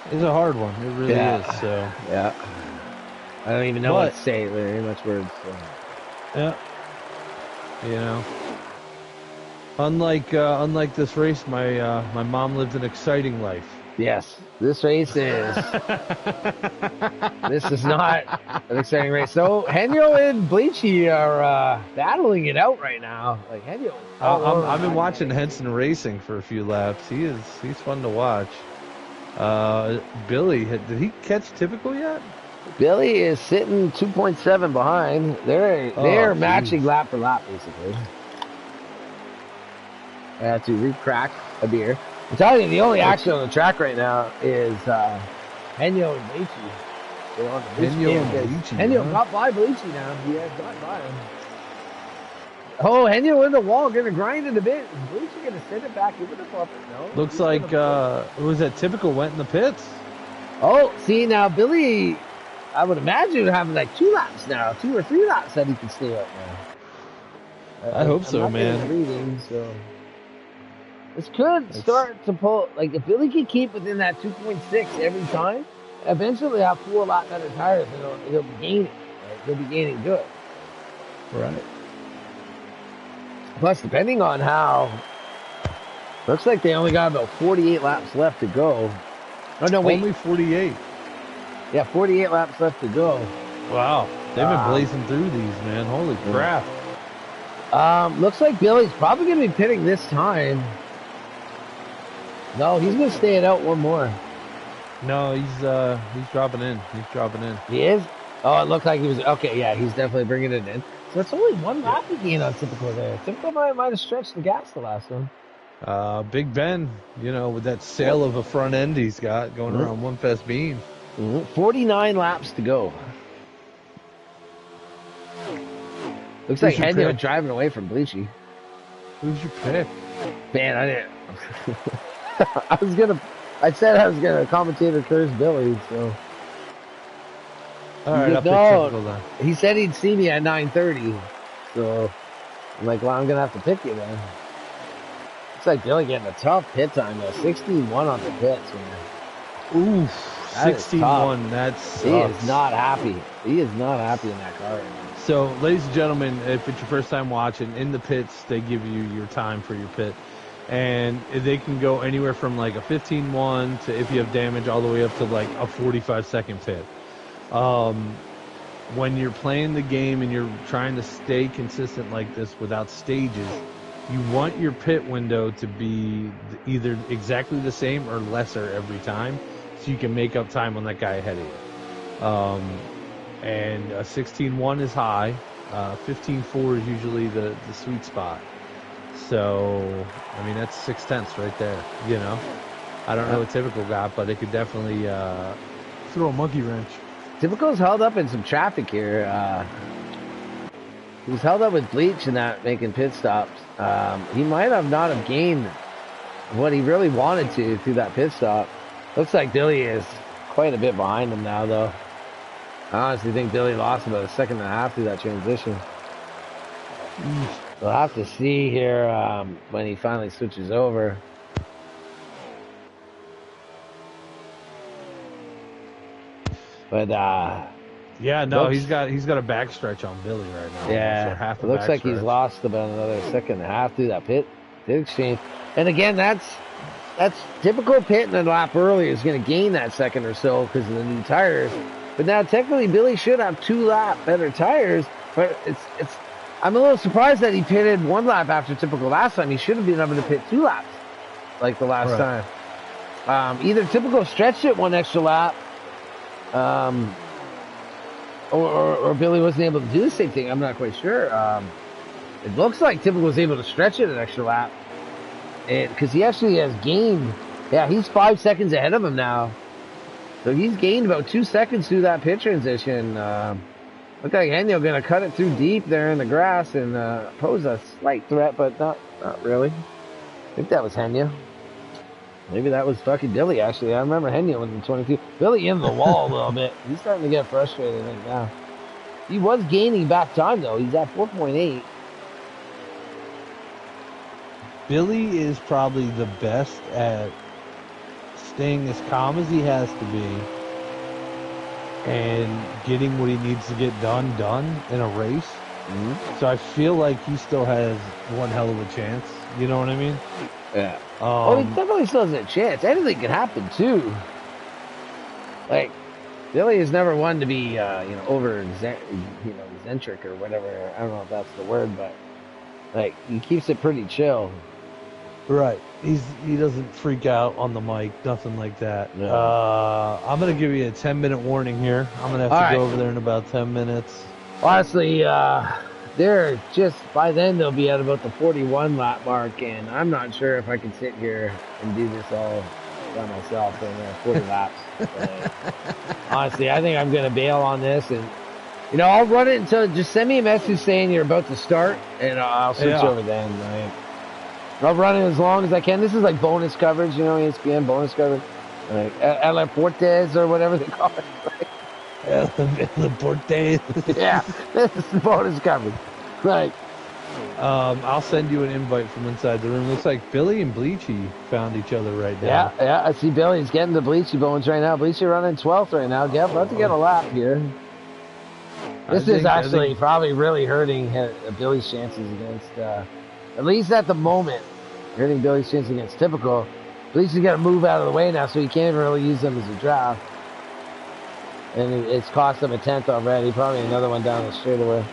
It's a hard one. It really is. So yeah, I don't even know what to say. Very much words. So. Yeah, unlike this race, my mom lived an exciting life. Yes, this race is. This is not an exciting race. So Henyo and Bleachy are battling it out right now. Like Henyo. I've been watching Henson racing for a few laps. He's fun to watch. Billy, did he catch typical yet? Billy is sitting 2.7 behind. They're matching geez. lap for lap, basically. I have to re-crack a beer. I'm telling you, the only action on the track right now is Henyo and Bleachy. They're on the Bleachy Henyo game and because Bleachy, Henyo huh? got by Bleachy now. He has got by him. Oh, Henyo in the wall, gonna grind it a bit. Is Bleachy gonna send it back into the bumper? No. Looks like was that typical went in the pits? Oh, see now, Billy. I would imagine having like 2 laps now, 2 or 3 laps that he can stay up now. I hope I'm so, not man. getting reading, so this could start to pull. Like if Billy can keep within that 2.6 every time, eventually he'll have 4 lap better tires, and he'll be gaining. Right? He'll be gaining good. Right. Plus, depending on how, looks like they only got about 48 laps left to go. Oh no, wait. Only 48. Yeah, 48 laps left to go. Wow. They've been blazing through these, man. Holy crap. Looks like Billy's probably going to be pitting this time. No, he's going to stay it out one more. No, he's dropping in. He's dropping in. He is? Oh, it looked like he was. Okay, yeah, he's definitely bringing it in. So it's only 1 lap he gained on Typical there. Typical might have stretched the gas the last one. Big Ben, with that sail of a front end he's got going around one fast beam. 49 laps to go. Looks like Henyo driving away from Bleachy. Who's your pick? Man, I didn't. I said I was gonna commentator curse Billy, so. All right, I'll pick Typical then. He said he'd see me at 9:30, so I'm like, well, I'm gonna have to pick you then. Looks like Billy getting a tough pit time though, 16-1 on the pits, man. Oof. 16-1, that sucks. He is not happy. He is not happy in that car right now. So, ladies and gentlemen, if it's your first time watching, in the pits, they give you your time for your pit. And they can go anywhere from like a 15-1 to, if you have damage, all the way up to like a 45-second pit. When you're playing the game and you're trying to stay consistent like this without stages, you want your pit window to be either exactly the same or lesser every time, so you can make up time on that guy ahead of you. And a 16-1 is high. 15-4 is usually the sweet spot. So, I mean, that's 6/10 right there, I don't know what Typical got, but it could definitely throw a monkey wrench. Typical's held up in some traffic here. He was held up with Bleach and that, making pit stops. He might not have gained what he really wanted to through that pit stop. Looks like Billy is quite a bit behind him now, though. I honestly think Billy lost about a second and a half through that transition. We'll have to see here when he finally switches over. But yeah, no, he's got a backstretch on Billy right now. Yeah, half it looks like he's lost about another second and a half through that pit exchange. And again, that's Typical pitting a lap early is going to gain that second or so because of the new tires. But now technically Billy should have 2 lap better tires. But I'm a little surprised that he pitted 1 lap after Typical last time. He should have been able to pit 2 laps like the last time. Either Typical stretched it 1 extra lap, or Billy wasn't able to do the same thing. I'm not quite sure. It looks like Typical was able to stretch it an extra lap, because he actually has gained. Yeah, he's 5 seconds ahead of him now. So he's gained about 2 seconds through that pit transition. Look like Henyo going to cut it through deep there in the grass and pose a slight threat, but not really. I think that was Henyo. Maybe that was fucking Billy, actually. I remember Henyo was in 22. Billy in the wall a little bit. He's starting to get frustrated right now. He was gaining back time, though. He's at 4.8. Billy is probably the best at staying as calm as he has to be and getting what he needs to get done in a race. Mm-hmm. So I feel like he still has one hell of a chance. You know what I mean? Yeah. He definitely still has a chance. Anything can happen too. Like Billy is never one to be, over, eccentric or whatever. I don't know if that's the word, but like he keeps it pretty chill. Right. He doesn't freak out on the mic, nothing like that. No. I'm gonna give you a 10-minute warning here. I'm gonna have All to right. go over there in about 10 minutes. Honestly, they're just by then they'll be at about the 41 lap mark, and I'm not sure if I can sit here and do this all by myself for another 40 laps. Honestly, I think I'm gonna bail on this, and I'll run it until just send me a message saying you're about to start, and I'll switch over then. Right? I'll run it as long as I can. This is like bonus coverage, ESPN bonus coverage, like El Portes or whatever they call it. The Portes. Yeah, this is bonus coverage. Right. I'll send you an invite from inside the room. Looks like Billy and Bleachy found each other right now. Yeah. I see Billy's getting the Bleachy bones right now. Bleachy running 12th right now. Yeah, about to get a lap here. This is actually probably really hurting Billy's chances against, at least at the moment, hurting Billy's chances against Typical. Bleachy's got to move out of the way now, so he can't really use them as a draft. And it's cost him a 10th already. Probably another one down the straightaway.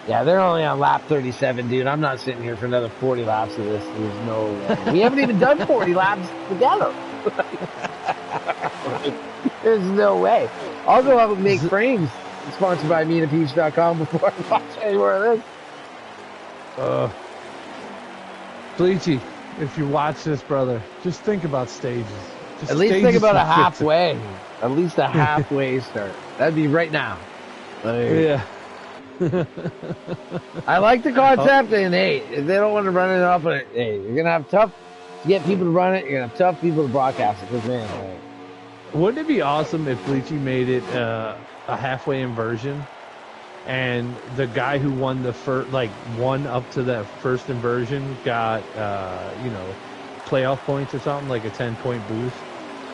Yeah, they're only on lap 37, dude. I'm not sitting here for another 40 laps of this. There's no way. We haven't even done 40 laps together. There's no way. I'll go out and make frames. Sponsored by MeToPeach.com before I watch any more of this. Bleachy, if you watch this, brother, just think about stages. At least think about a halfway. At least a halfway start. That'd be right now. Yeah. I like the concept, and hey, if they don't want to run it up, hey, you're gonna have tough to get people to run it. You're gonna have tough people to broadcast it. Cause man, wouldn't it be awesome if Bleachy made it a halfway inversion, and the guy who won the first, won up to that first inversion, got playoff points or something, like a 10-point boost.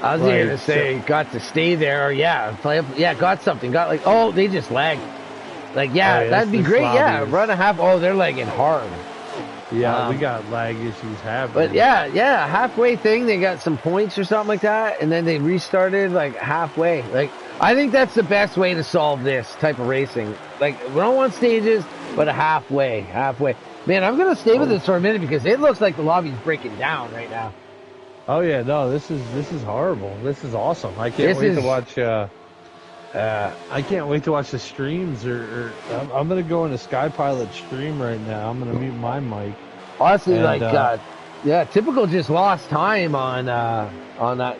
I was here to say got to stay there. Got something. Got they just lagged. That'd be great. Yeah, run a half. Oh, they're lagging hard. Yeah, we got lag issues happening. But yeah, halfway thing. They got some points or something like that, and then they restarted halfway. I think that's the best way to solve this type of racing. We don't want stages, but a halfway. Man, I'm gonna stay with this for a minute because it looks like the lobby's breaking down right now. Oh yeah, no, this is horrible. This is awesome. I can't wait to watch. I can't wait to watch the streams. I'm gonna go into Sky Pilot stream right now. I'm gonna mute my mic. Honestly, Typical just lost time on that.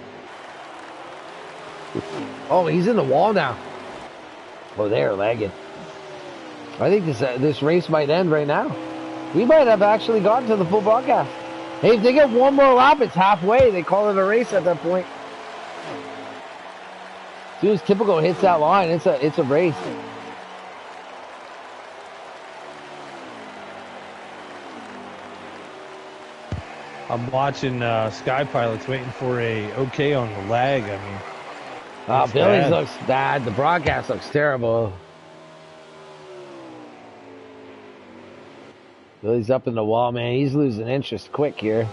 Oh, he's in the wall now. Oh, they're lagging. I think this race might end right now. We might have actually gotten to the full broadcast. Hey, if they get one more lap, it's halfway. They call it a race at that point. As soon as Typical hits that line, it's a race. I'm watching Sky Pilots, waiting for a okay on the lag. I mean, Billy's looks bad. The broadcast looks terrible. Billy's up in the wall, man. He's losing interest quick here.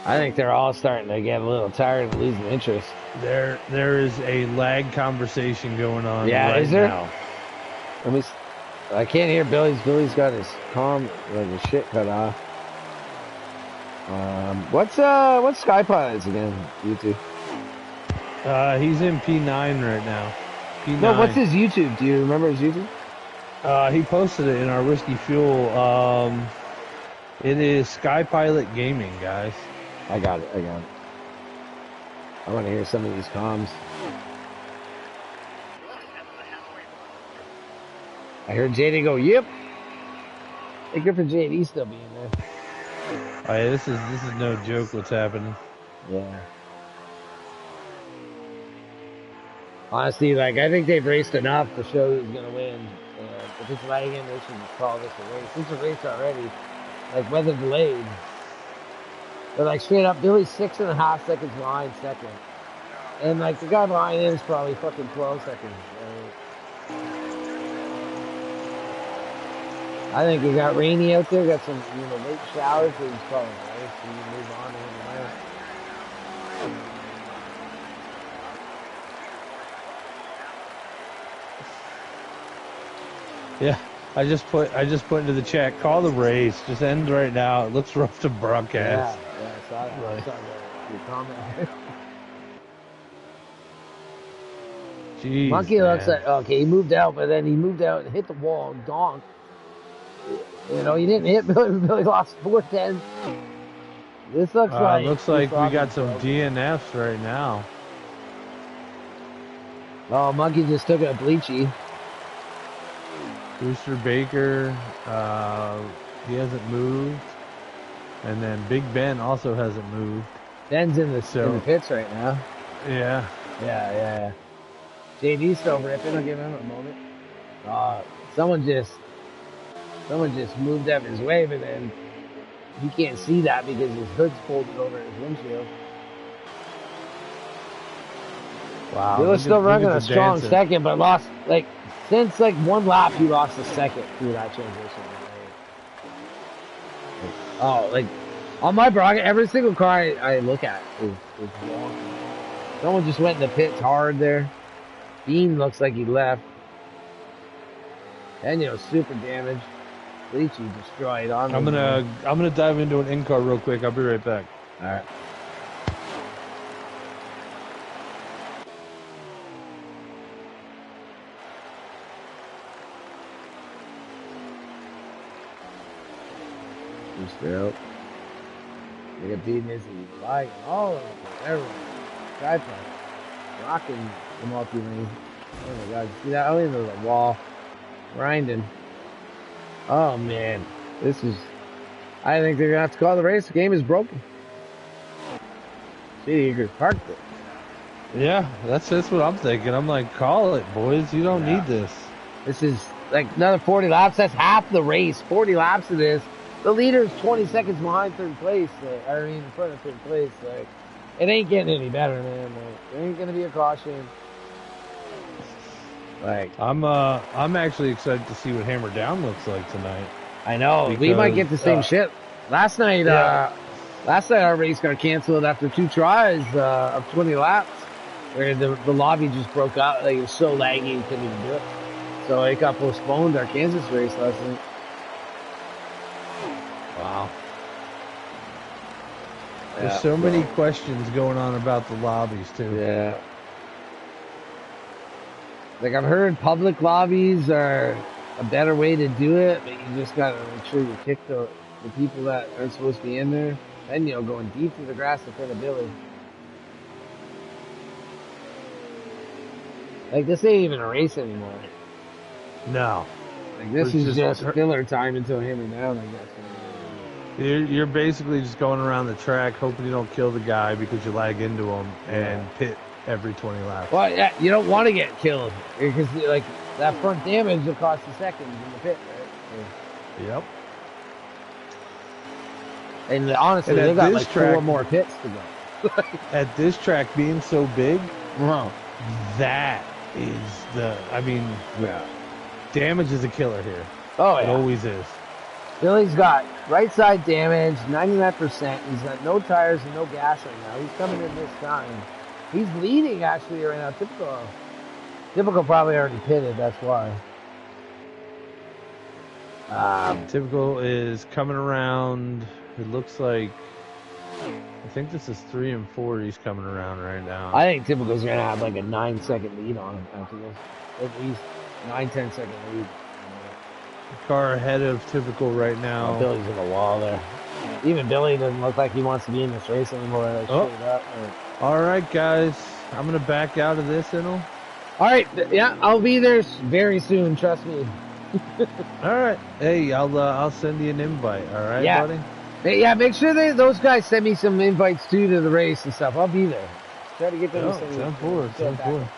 I think they're all starting to get a little tired of losing interest. There is a lag conversation going on. Yeah, right is there? Now. I can't hear Billy's. Billy's got his his shit cut off. What's Sky Pilots again? YouTube. He's in P9 right now. P9. No, what's his YouTube? Do you remember his YouTube? He posted it in our Whiskey Fuel. It is Sky Pilot Gaming, guys. I got it. I want to hear some of these comms. I heard JD go, yep. Hey, good for JD still being there. Oh, yeah, this is no joke what's happening. Yeah. Honestly, I think they've raced enough to show who's going to win. If it's lagging, they should call this a race. It's a race already. Weather delayed. But straight up, Billy's 6.5 seconds behind second. And the guy behind him is probably fucking 12 seconds. I think we got rainy out there, got some late showers, so he's probably nice. So you move on to him. Yeah, I just put into the chat. Call the race. Just end right now. It looks rough to broadcast. Yeah, I saw that. I saw your comment. Jeez, Monkey looks man. like, okay, he moved out, but then he moved out and hit the wall and donked. You know, he didn't hit Billy. Billy lost 410. This looks like... Looks like we got some DNFs right now. Oh, Monkey just took a bleachy. Booster Baker, he hasn't moved. And then Big Ben also hasn't moved. Ben's in the pits right now. Yeah. Yeah. JD's still ripping. I'll give him a moment. Someone just moved up his way, but then he can't see that because his hood's folded over his windshield. Wow. He was still running a strong second, but lost, since one lap, he lost a second through that transition. On my bracket, every single car I look at is wrong. Someone just went in the pits hard there. Bean looks like he left. And super damaged. Leachy destroyed on. I'm gonna dive into an in-car real quick. I'll be right back. All right. Booster out. Look at Bean is lying all over everyone. Tripod. Rocking the multi-lane. Oh my god, see that? Oh, there's a wall. Grinding. Oh man. I think they're gonna have to call the race. The game is broken. See, you parked it. Yeah, that's what I'm thinking. I'm like, call it, boys. You don't need this. This is another 40 laps. That's half the race. 40 laps of this. The leader's 20 seconds behind third place. In front of third place. It ain't getting any better, man. There ain't gonna be a caution. I'm actually excited to see what Hammer Down looks like tonight. I know we might get the same shit. Last night our race got canceled after 2 tries of 20 laps, where the lobby just broke out. It was so laggy you couldn't even do it. So it got postponed. Our Kansas race last night. Wow. There's so many questions going on about the lobbies too. Yeah. I've heard public lobbies are a better way to do it, but you just gotta make sure you kick the people that aren't supposed to be in there. And going deep through the grass in front of Billy. This ain't even a race anymore. No. This is just filler time until Hammer Down, I guess. You're basically just going around the track hoping you don't kill the guy because you lag into him and pit every 20 laps. Well, yeah, you don't want to get killed because that front damage will cost you seconds in the pit, right? Yep. And honestly, they got 4 more pits to go. At this track being so big, that is damage is a killer here. Oh, yeah. It always is. Billy's got right side damage, 99%. He's got no tires and no gas right now. He's coming in this time. He's leading actually right now. Typical probably already pitted. That's why. Typical is coming around. It looks like I think this is 3 and 4. He's coming around right now. I think Typical's gonna have a 9-second lead on him after this. At least 9-10 second lead. Car ahead of Typical right now. Oh, Billy's in the wall there. Even Billy doesn't look like he wants to be in this race anymore. All right, guys. I'm going to back out of this, Inel. All right. Yeah, I'll be there very soon. Trust me. All right. Hey, I'll send you an invite. All right, buddy? Hey, yeah, make sure soose guys send me some invites, too, to the race and stuff. I'll be there. Try to get them to send me. Sound forward.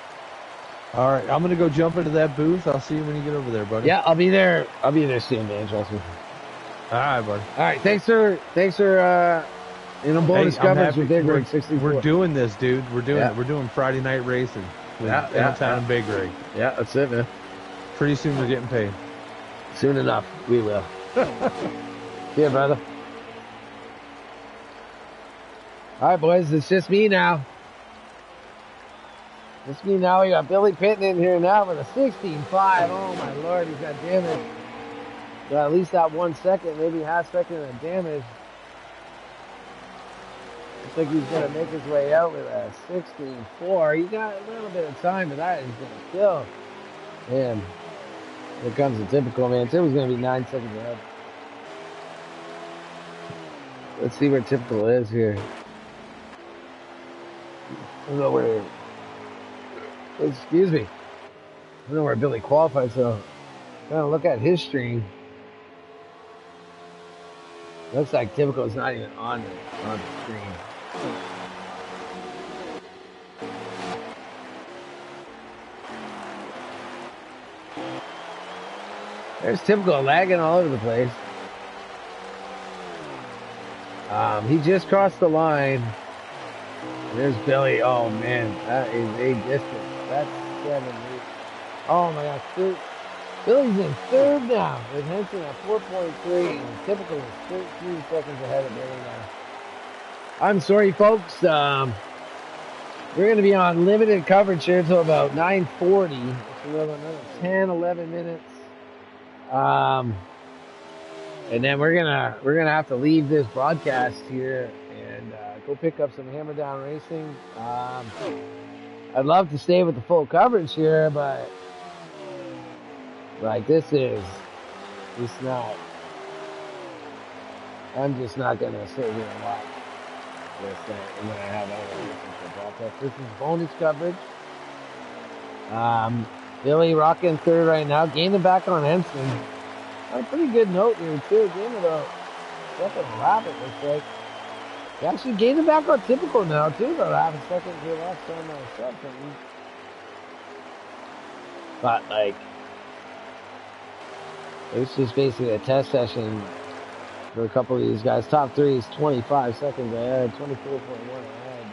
All right, I'm gonna go jump into that booth. I'll see you when you get over there, buddy. Yeah, I'll be there. I'll be there soon, man. Trust me. All right, buddy. All right, thanks for bonus coverage with Big Rig 64. We're doing this, dude. We're doing it. We're doing Friday night racing with Downtown and Big Rig. Yeah, that's it, man. Pretty soon we're getting paid. Soon enough, we will. See ya, brother. All right, boys, it's just me now. We got Billy Pitton in here now with a 16.5. Oh my lord, he's got damage. Got at least that 1 second, maybe half second of damage. Looks like he's going to make his way out with a 16.4. He got a little bit of time, but that is going to kill. Man, here comes the typical, man. It was going to be 9 seconds ahead. Let's see where typical is here. I don't know where. Excuse me. I don't know where Billy qualified, so trying to look at his stream. Looks like typical is not even on the screen. There's typical lagging all over the place. He just crossed the line. And there's Billy. Oh man, that is a distance. That's 7, 8. Oh my gosh, Billy's in third now with Henson at 4.3, and typical is 13 seconds ahead of Billy now. I'm sorry, folks. We're going to be on limited coverage here until about 9:40. So we have another 10, 11 minutes. And then we're gonna have to leave this broadcast here and go pick up some Hammer Down Racing. I'd love to stay with the full coverage here, but like it's not. I'm just not gonna sit here and watch this thing. I'm gonna have other broadcast. This is bonus coverage. Billy rocking third right now, gaining back on Henson. On a pretty good note here too. Gaining about second lap, it looks like. He actually gaining back on typical now too, though. Half a second here left on my something. But like, it's just basically a test session for a couple of these guys. Top three is 25 seconds ahead, 24.1 ahead.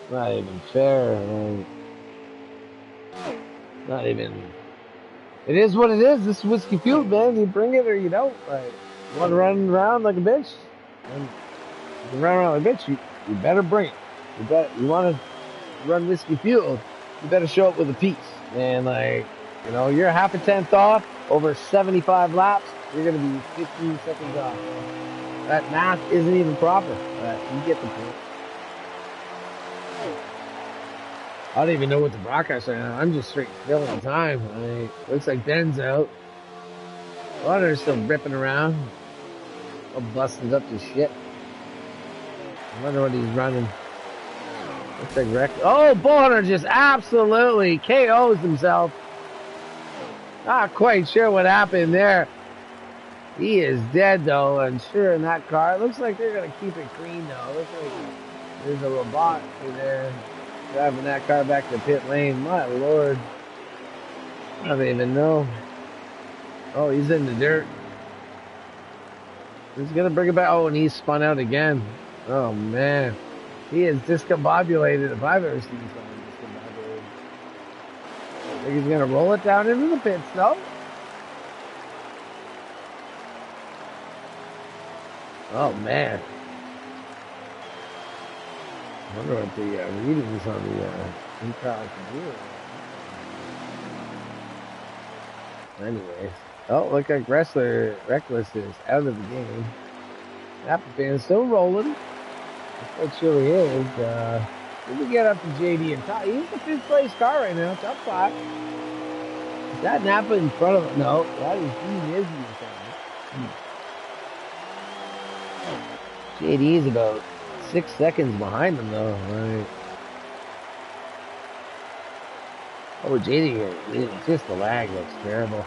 Like, not even fair. Like, not even. It is what it is. This is Whiskey Fuel, man. You bring it or you don't. Like, you want to run around like a bitch? And you run around like a bitch, you better bring it. You want to run Whiskey Fuel, you better show up with a piece. And like, you know, you're half a tenth off over 75 laps, you're going to be 15 seconds off. That math isn't even proper. But you get the point. I don't even know what the broadcast right now. I'm just straight filling time. Looks like Ben's out. Water's still ripping around. All busted up to shit. I wonder what he's running. Looks like wreck. Oh, Bullhunter just absolutely KOs himself. Not quite sure what happened there. He is dead though, and sure in that car. It looks like they're gonna keep it clean though. Looks like there's a robot in there driving that car back to pit lane. My lord. I don't even know. Oh, he's in the dirt. He's gonna bring it back. Oh, and he's spun out again. Oh man. He is discombobulated if I've ever seen someone discombobulated. I think he's gonna roll it down into the pits though. Oh man. I wonder what the readings on the in-car computer. Anyways. Oh, look like Reckless is out of the game. Napa fan's still rolling. I'm not sure he is. We can get up to JD and top. He's the 5th place car right now, top 5. Is that Napa in front of him? No, that is Dean Izzy in front of him. JD is about 6 seconds behind him though. Right. Oh, JD, just the lag looks terrible.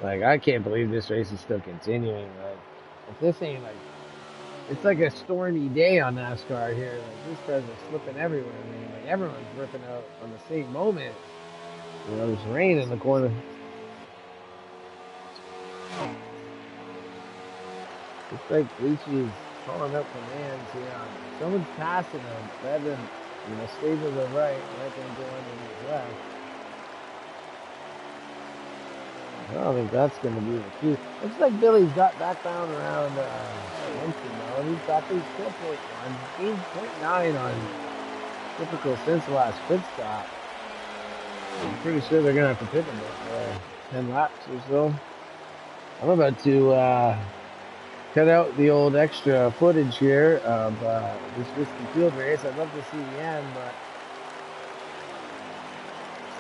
Like, I can't believe this race is still continuing. Like, if this ain't like, it's like a stormy day on NASCAR here. Like, these cars are slipping everywhere. I mean, like, everyone's ripping out on the same moment. You know, there's rain in the corner. Looks like Leachy's calling up commands here. Someone's passing him. Let them, you know, stay to the right. Let them go in his left. I don't think that's going to be the key. Looks like Billy's got back down around Henson now. And he's got these 4.1, 8.9 on typical since the last pit stop. I'm pretty sure they're gonna have to pit him 10 laps or so. I'm about to cut out the old extra footage here of this Whiskey Field race. I'd love to see the end, but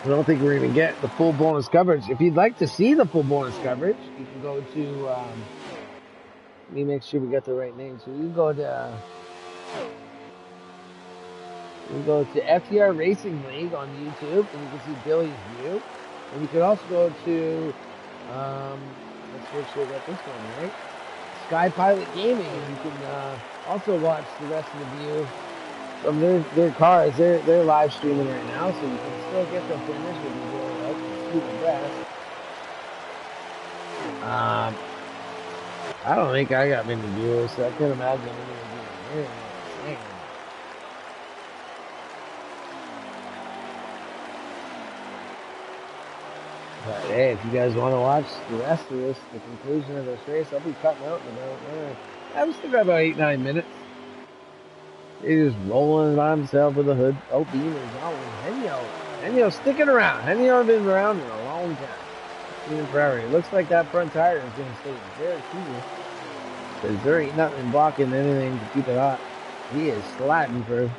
I don't think we're going to get the full bonus coverage. If you'd like to see the full bonus coverage, you can go to, let me make sure we got the right name. So you can go to FTR Racing League on YouTube, and you can see Billy's view. And you can also go to, let's make sure we got this one right, Sky Pilot Gaming, and you can also watch the rest of the view from their cars. They're live streaming right now, so you can still get the finish if you really like to see the rest. I don't think I got many viewers, so I can't imagine anyone being here. But hey, if you guys want to watch the rest of this, the conclusion of this race, I'll be cutting out in about, I still got about 8-9 minutes. He's just rolling by himself with a hood. Oh, Beam is on Henyo sticking around. Henyo been around in a long time. Seen him forever. It looks like that front tire is going to stay very cool. Because there ain't nothing blocking anything to keep it hot. He is sliding through.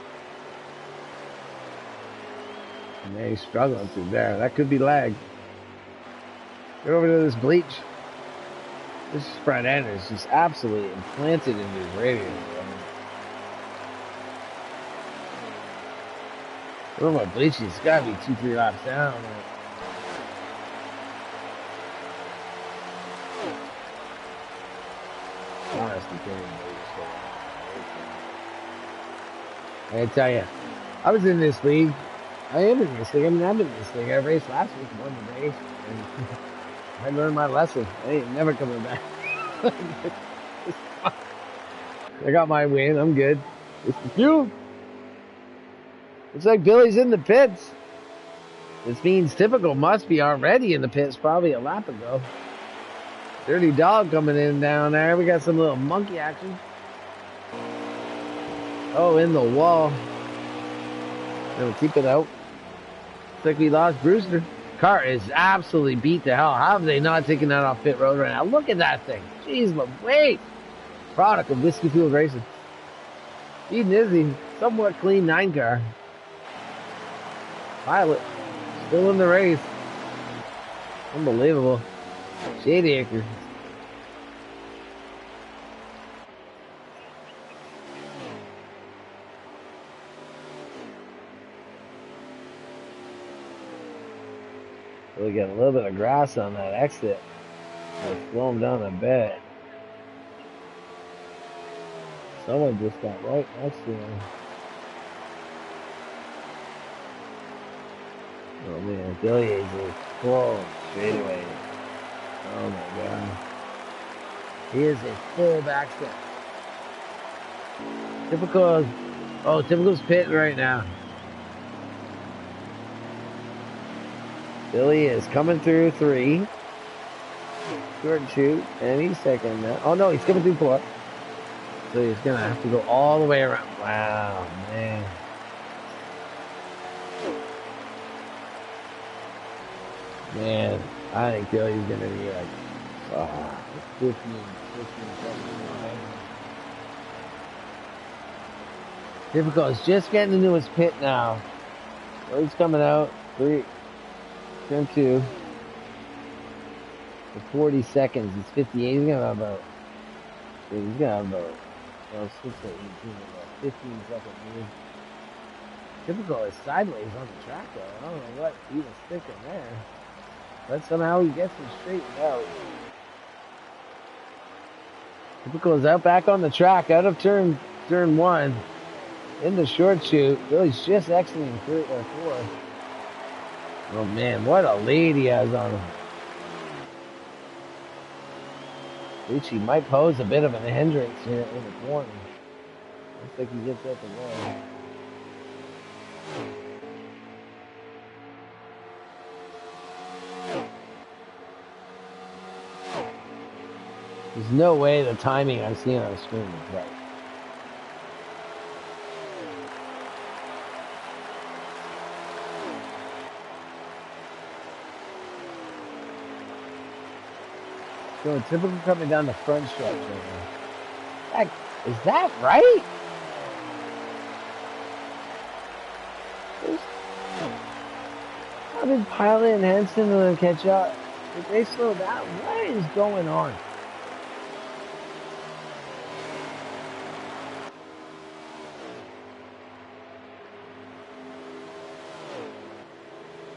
And he's struggling through there. That could be lag. Get over to this bleach. This front end is just absolutely implanted into his radiator. What about bleach? It's got to be 2-3 laps down. Honestly, I tell you, I was in this league. I am in this league. I mean, I'm in this league. I raced last week, won the race, and I learned my lesson. I ain't never coming back. I got my win. I'm good. It's the fuel. It's like Billy's in the pits. This means Typical must be already in the pits, probably a lap ago. Dirty Dog coming in down there. We got some little monkey action. Oh, in the wall. Gonna keep it out. Looks like we lost Brewster. Car is absolutely beat to hell. How have they not taken that off pit road right now? Look at that thing. Jeez, wait. Product of Whiskey Field Racing. Eden Izzy, somewhat clean 9 car. Pilot, still in the race. Unbelievable. Shady Acre. We got a little bit of grass on that exit. Let's slow him down a bit. Someone just got right next to him. Oh man, Billy is full straight away. Oh my god. He is a full backstep. Typical's pitting right now. Billy is coming through 3. Short shoot, and he's taking that. Oh no, he's coming through 4. So he's gonna have to go all the way around. Wow, man. Man, I think Billy's gonna be like 15 seconds behind. Typical is just getting into his pit now. So he's coming out. 3, turn 2. For 40 seconds. He's 58. He's gonna have about 6 to 18, about 15 second move. Typical is sideways on the track though. I don't know what he was sticking there. But somehow he gets it straightened out. Typical is out back on the track, out of turn 1. In the short shoot. Billy's just exiting 3 or 4. Oh man, what a lead he has on him. Lucci might pose a bit of a hindrance here in the corner. Looks like he gets up and there. There's no way the timing I'm seeing on the screen is right. So typical coming down the front stretch right now. Is that right? How did Pilot and Henson catch up? Did they slow down? What is going on?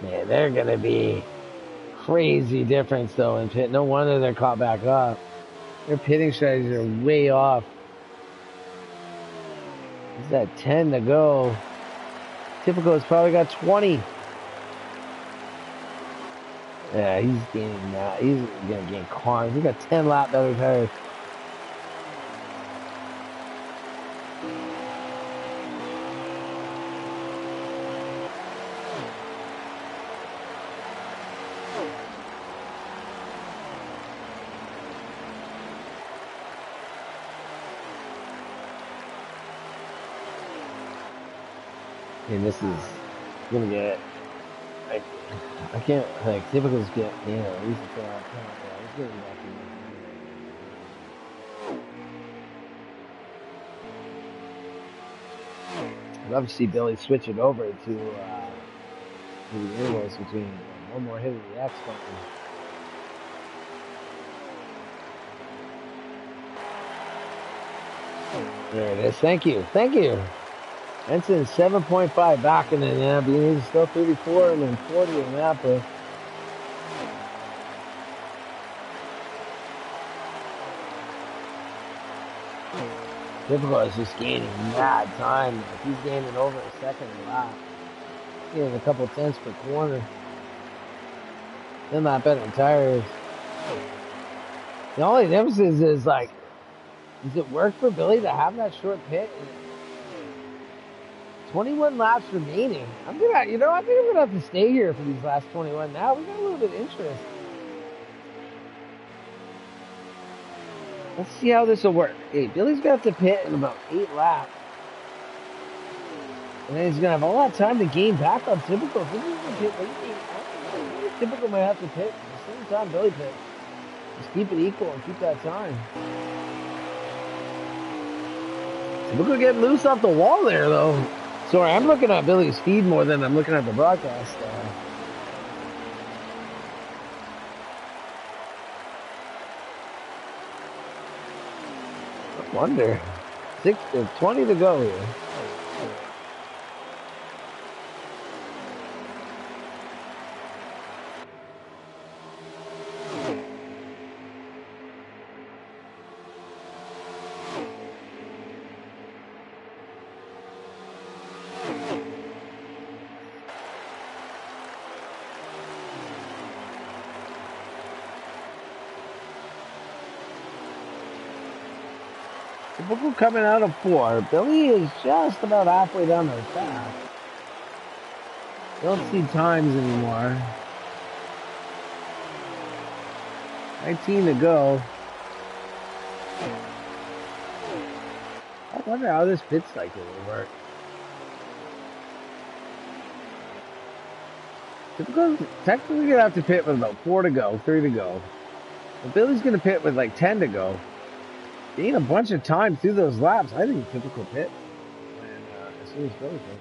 Man, they're going to be crazy difference, though, in pit. No wonder they're caught back up. Their pitting strategies are way off. He's at 10 to go. Typical has probably got 20. Yeah, he's gaining that. He's going to gain corners. He's got 10 lap better tires. And this is going to get, like, I can't, like, Typical's get, you know, at least it's it's going to be lucky. I'd love to see Billy switch it over to the intervals between one more hit of the X button. There it is. Thank you. Thank you. Ensign 7.5 back in the Napa. He's still 34 and then 40 in Napa. Typical is just gaining mad time. If he's gaining over a second a lap, he's gaining a couple tenths per corner. They're not better than tires. The only difference is like, does it work for Billy to have that short pit? 21 laps remaining. I think I'm gonna have to stay here for these last 21. Now we got a little bit of interest. Let's see how this will work. Hey, Billy's gonna have to pit in about 8 laps. And then he's gonna have all that time to gain back on Typical. If he's gonna pit late, Typical might have to pit at the same time Billy pit. Just keep it equal and keep that time. Typical getting loose off the wall there though. Sorry, I'm looking at Billy's feed more than I'm looking at the broadcast. I wonder. 20 to go here. Typical coming out of 4. Billy is just about halfway down the path. Don't see times anymore. 19 to go. I wonder how this pit cycle will work. Typical technically gonna have to pit with about 4 to go, 3 to go. But Billy's gonna pit with like 10 to go. Gain a bunch of time through those laps. I think Typical pit. And as soon as Billy pit.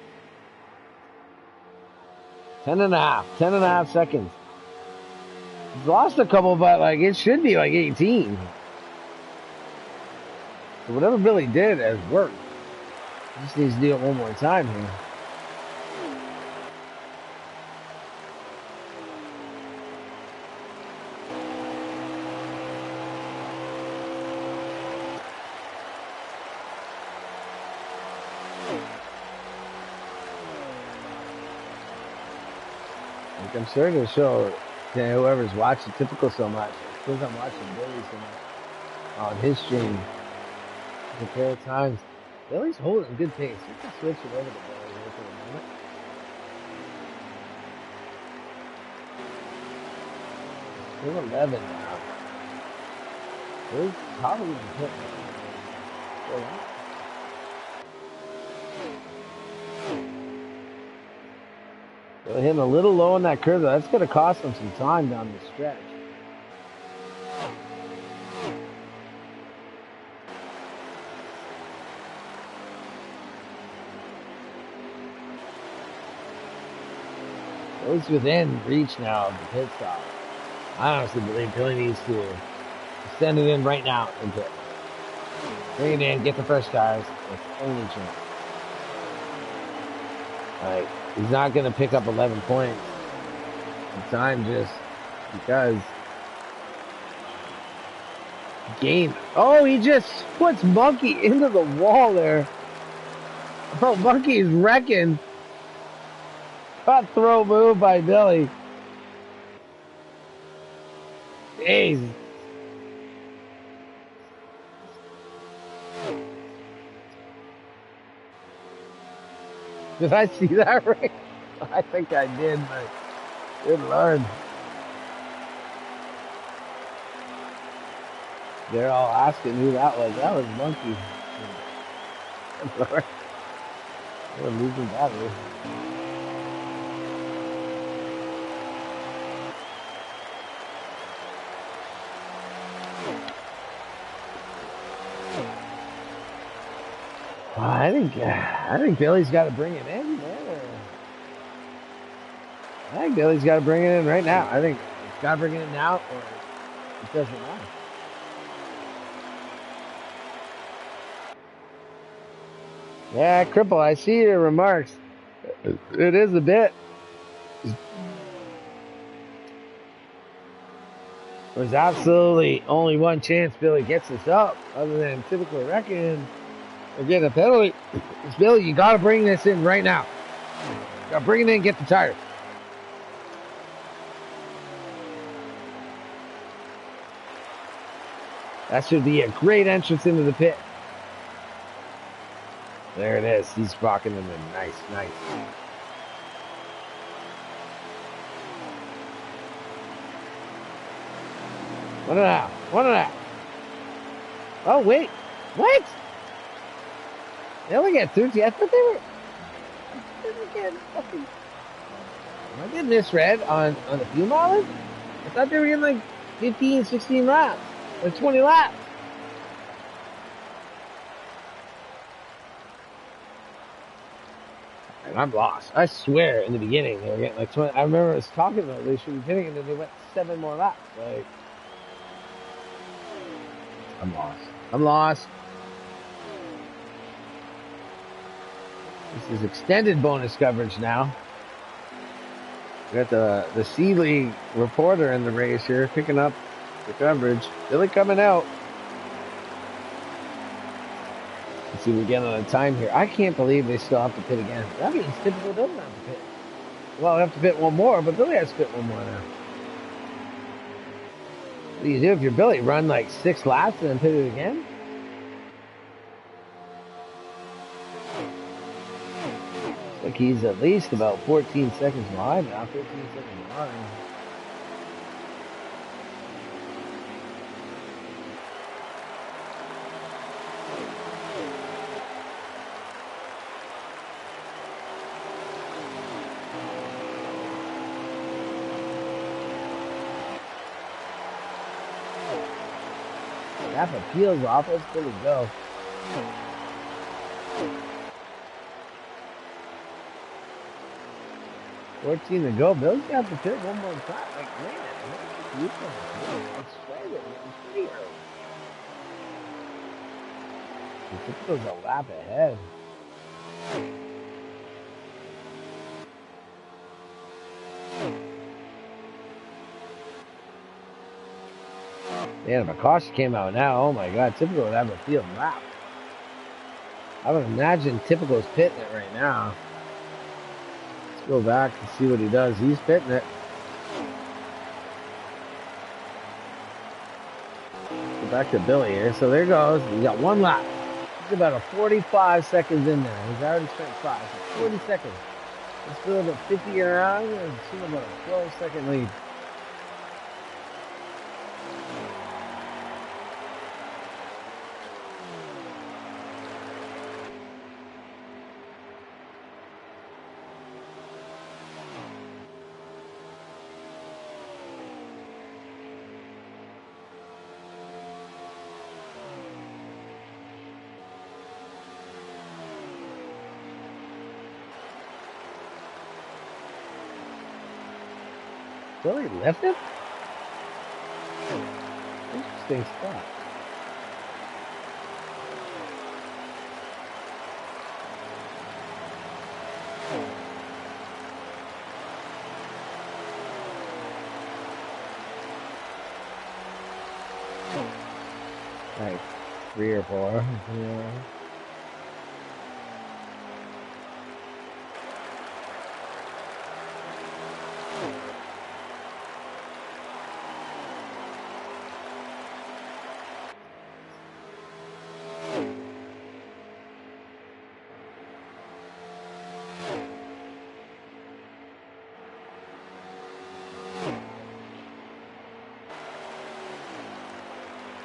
10 and a half seconds. He's lost a couple, but like it should be like 18. So whatever Billy did has worked. He just needs to do it one more time here. I'm sure to show to whoever's watching Typical so much, because I'm watching Billy so much on his stream. Compare times. Billy's holding good pace. We can switch it over to Billy here for a moment. He's 11 now. Billy's probably going to hit. They're hitting a little low on that curve, though. That's going to cost them some time down the stretch. It's within reach now of the pit stop. I honestly believe Billy needs to send it in right now and pit. Bring it in, get the fresh tires. It's only chance. Like, he's not going to pick up 11 points in time just because game. Oh, he just puts Monkey into the wall there. Oh, Monkey's wrecking. Cutthroat move by Billy. Jeez. Did I see that right? I think I did, but good Lord. They're all asking who that was. That was Monkey. Good Lord. We're losing battery. I think Billy's got to bring it in, man. I think Billy's got to bring it in right now. I think he's got to bring it in now, or it doesn't matter. Yeah, Cripple, I see your remarks. It is a bit. There's absolutely only one chance Billy gets this up, other than typically wrecking or getting a penalty. It's Billy, you got to bring this in right now. You got to bring it in and get the tire. That should be a great entrance into the pit. There it is. He's rocking them in. Nice, nice. One and a half. One and a half. Oh, wait. What? They only got 13. I thought they were getting fucking... Am I getting misread on the fuel mileage? I thought they were getting like 15, 16 laps. Like 20 laps. And I'm lost. I swear in the beginning they were getting like 20. I remember us talking about they should be hitting it and they went 7 more laps. Like, I'm lost. I'm lost. This is extended bonus coverage now. We got the C League reporter in the race here, picking up the coverage. Billy coming out. Let's see if we get on a time here. I can't believe they still have to pit again. That means Typical doesn't have to pit. Well, they have to pit one more, but Billy has to pit one more now. What do you do if you're Billy? Run like 6 laps and then pit it again? Like he's at least about 14 seconds behind now. 15 seconds behind. Half appeals off. Let's fully go. $14 to go. Bill's got to pit one more time. Like, man, you can swear it. It's pretty early. Typical's a lap ahead. Man, if a caution came out now, oh my God, Typical would have a field lap. I would imagine Typical's pitting it right now. Let's go back and see what he does. He's pitting it. Go back to Billy here. So there goes. He got 1 lap. He's about a 45 seconds in there. He's already spent 5. So 40 seconds. Let's do about 50 around. And see about a 12-second lead. Billy lifted? Interesting stuff. Like 3 or 4. Yeah.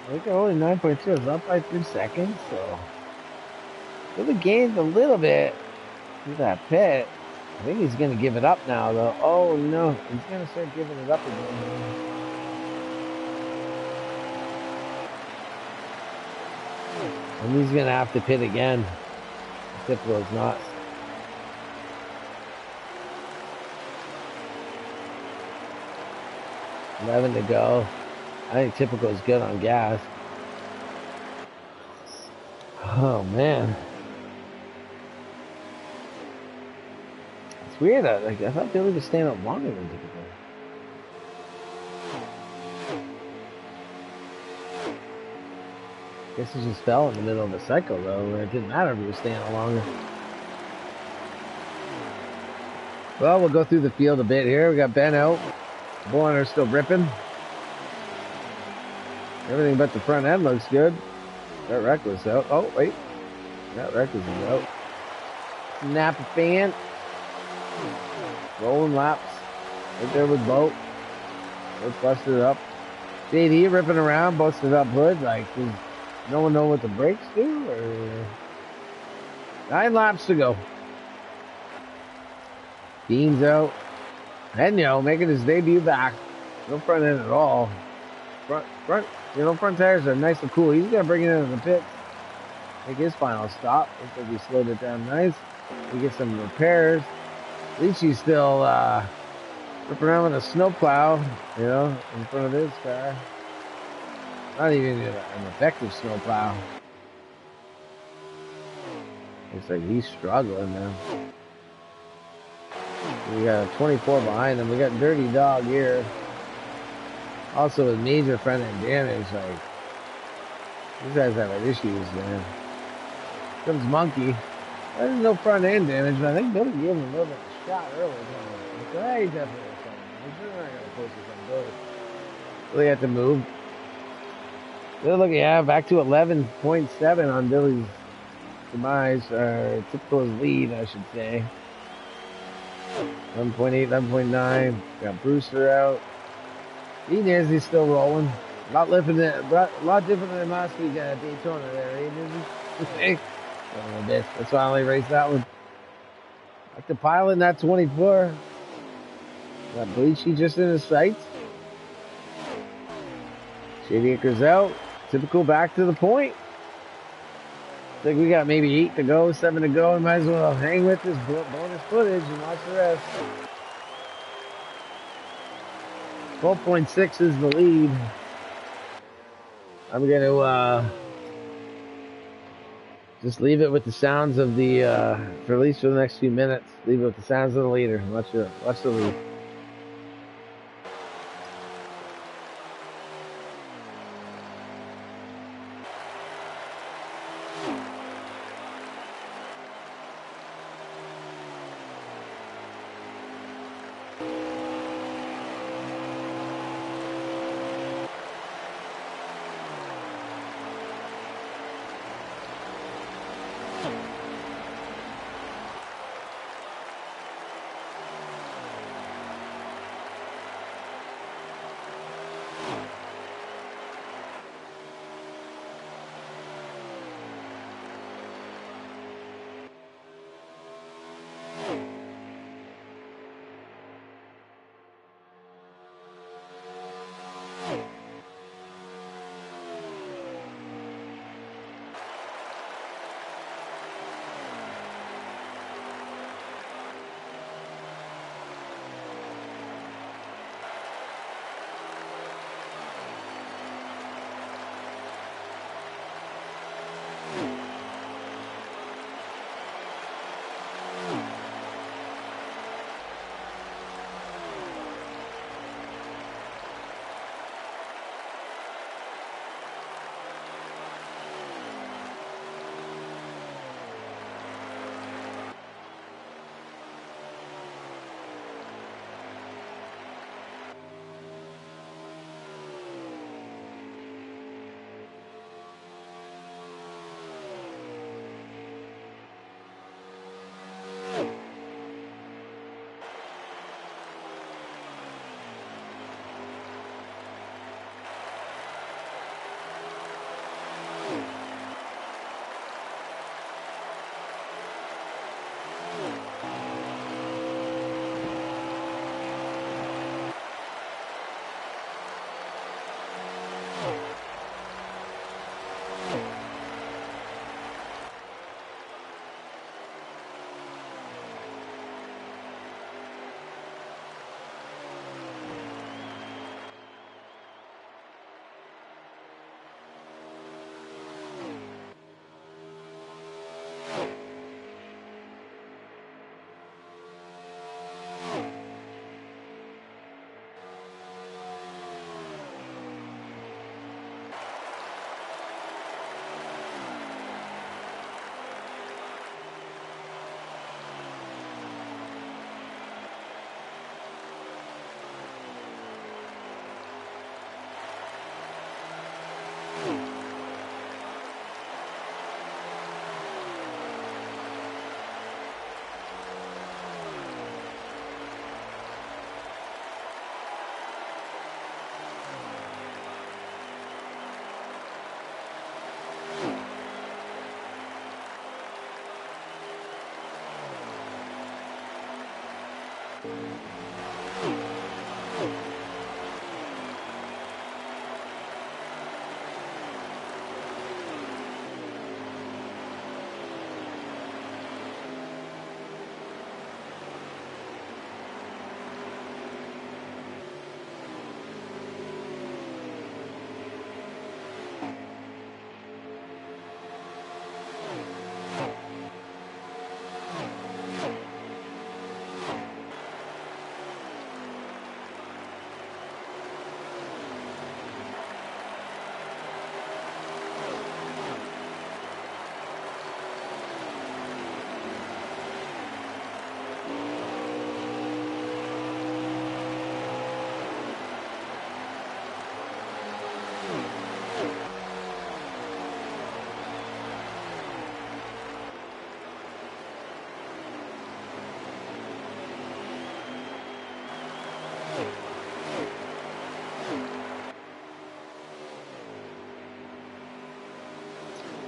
I think only 9.2 is up by 3 seconds, so really gained a little bit through that pit. I think he's gonna give it up now, though. Oh no, he's gonna start giving it up again. And he's gonna have to pit again. Typical is not. $11 to go. I think typical is good on gas. Oh man, it's weird. I thought Billy was staying up longer than typical. Guess he just fell in the middle of the cycle though, where it didn't matter if he was staying out longer. Well, we'll go through the field a bit here. We got Ben out. Borner still ripping. Everything but the front end looks good. That Reckless out. Oh, wait. That Reckless is out. Napa fan. Rolling laps. Right there with Boat. Boat busted up. JD ripping around, busted up hood. Like, does no one know what the brakes do? Or 9 laps to go. Dean's out. Henyo making his debut back. No front end at all. Front tires are nice and cool. He's gonna bring it into the pit. Make his final stop. Looks like he slowed it down nice. We get some repairs. At least he's still ripping around with a snowplow, you know, in front of his car. Not even an effective snowplow. Looks like he's struggling now. We got a 24 behind him. We got Dirty Dog here. Also with major front end damage. Like, these guys have issues, man. Comes Monkey. There's no front end damage, but I think Billy gave him a little bit of a shot earlier. So, he definitely was something. I'm sure they're not going to post this on Billy. Billy had to move. Good looking, yeah, back to 11.7 on Billy's demise, or typical lead, I should say. 11.8, 11.9. Got Brewster out. He's still rolling. A lot different than last week at Daytona there, ain't a little bit. That's why I only raced that one. Like the pilot in that 24. Got Bleachy just in his sights. Shady Acres out. Typical back to the point. I think we got maybe 8 to go, 7 to go. We might as well hang with this bonus footage and watch the rest. 12.6 is the lead. I'm going to just leave it with the sounds of the, for at least for the next few minutes, leave it with the sounds of the leader. Watch the lead.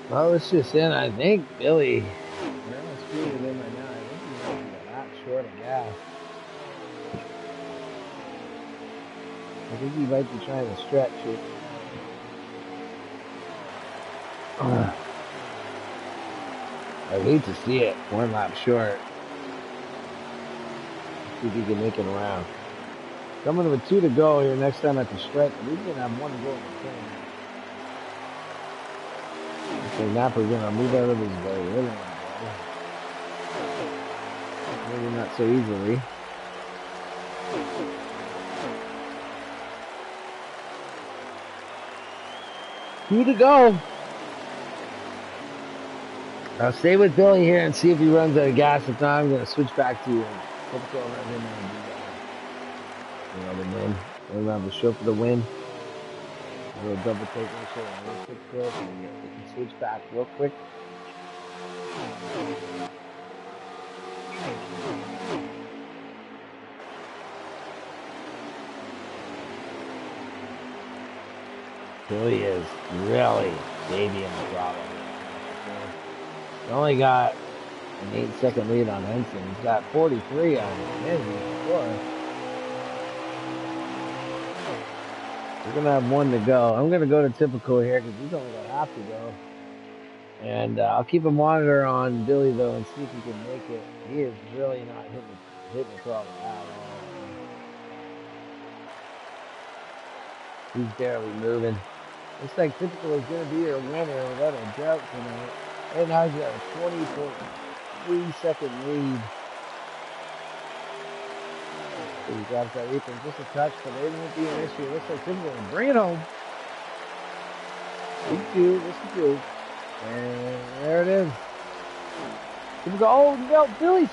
Well, it's just in. I think Billy. We're on speed with him right now. I think he might be a lot short of gas. I think he might be trying to stretch it. I hate to see it. One lap short. Let's see if he can make it around. Coming with 2 to go here next time at the stretch. He's going to have 1 to go in the turn. So Napper's going to move out of his way. Maybe not so easily. Two to go. I'll stay with Billy here and see if he runs out of gas. If not, I'm going to switch back to typical around him and the win. We'll have the show for the win. A little double take on show. We can switch back real quick. Billy is really babying the problem. He only got an 8-second lead on Henson. He's got 43 on Henry before. We're going to have 1 to go. I'm going to go to typical here because he's only got half to go. And I'll keep a monitor on Billy, though, and see if he can make it. He is really not hitting the throttle at all. He's barely moving. Looks like typical is going to be your winner without a doubt tonight. Right now he's got a 20.3-second lead. He drops that apron just a touch, but it won't be an issue. Looks like typical will bring it home. Big two, this is two. And there it is. Typical, oh no, Billy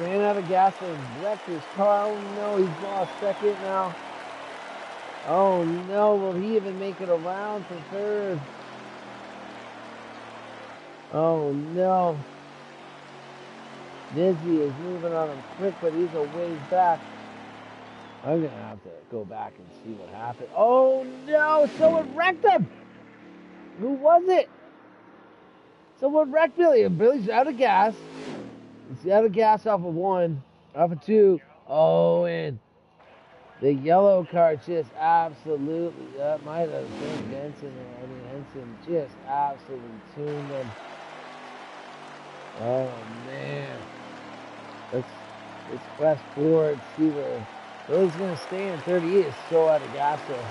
ran out of gas and wrecked his car. Oh no, he's lost second now. Oh no, will he even make it around for third? Oh no. Dizzy is moving on him quick, but he's a ways back. I'm going to have to go back and see what happened. Oh no, someone wrecked him! Who was it? Someone wrecked Billy. Billy's out of gas. He's out of gas off of 1, off of 2. Oh, and the yellow car just absolutely, that might have been Henson just absolutely tuned him. Oh man. Let's press forward, see where Billy's going to stay in 30. He is so out of gas though.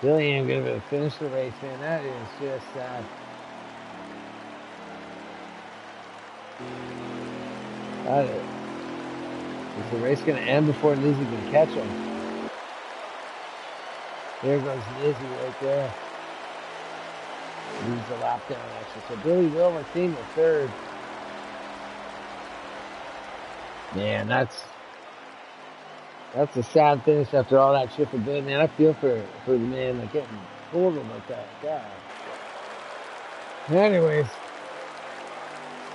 Billy ain't going to be able to finish the race, man. That is just sad. Is the race going to end before Lizzie can catch him? There goes Lizzie right there. Leaves the lap down, actually. So Billy will retain the third. Man, that's a sad finish after all that shit for Billy. Man, I feel for the man like getting totaled like that. God. Anyways,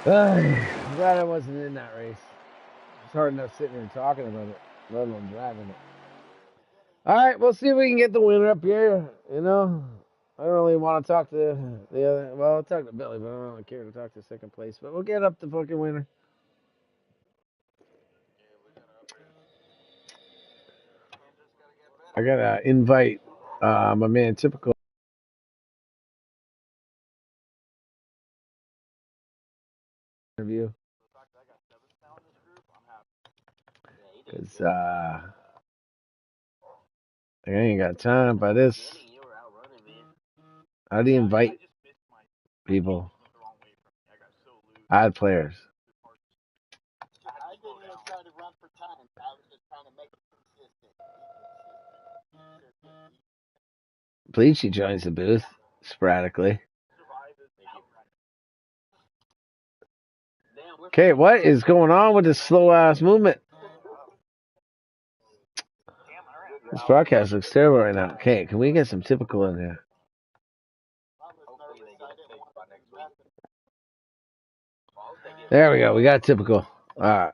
I'm glad I wasn't in that race. It's hard enough sitting here talking about it, let alone driving it. All right, we'll see if we can get the winner up here. You know, I don't really want to talk to the other. Well, I'll talk to Billy, but I don't really care to talk to second place. But we'll get up the fucking winner. I gotta invite my man Typical interview because I ain't got time for this. How do you invite people? Odd players. I didn't even try to run for time. I was just trying to make it consistent. Bleachy joins the booth sporadically. Okay, what is going on with this slow ass movement? This broadcast looks terrible right now. Okay, can we get some typical in here? There we go. We got typical. All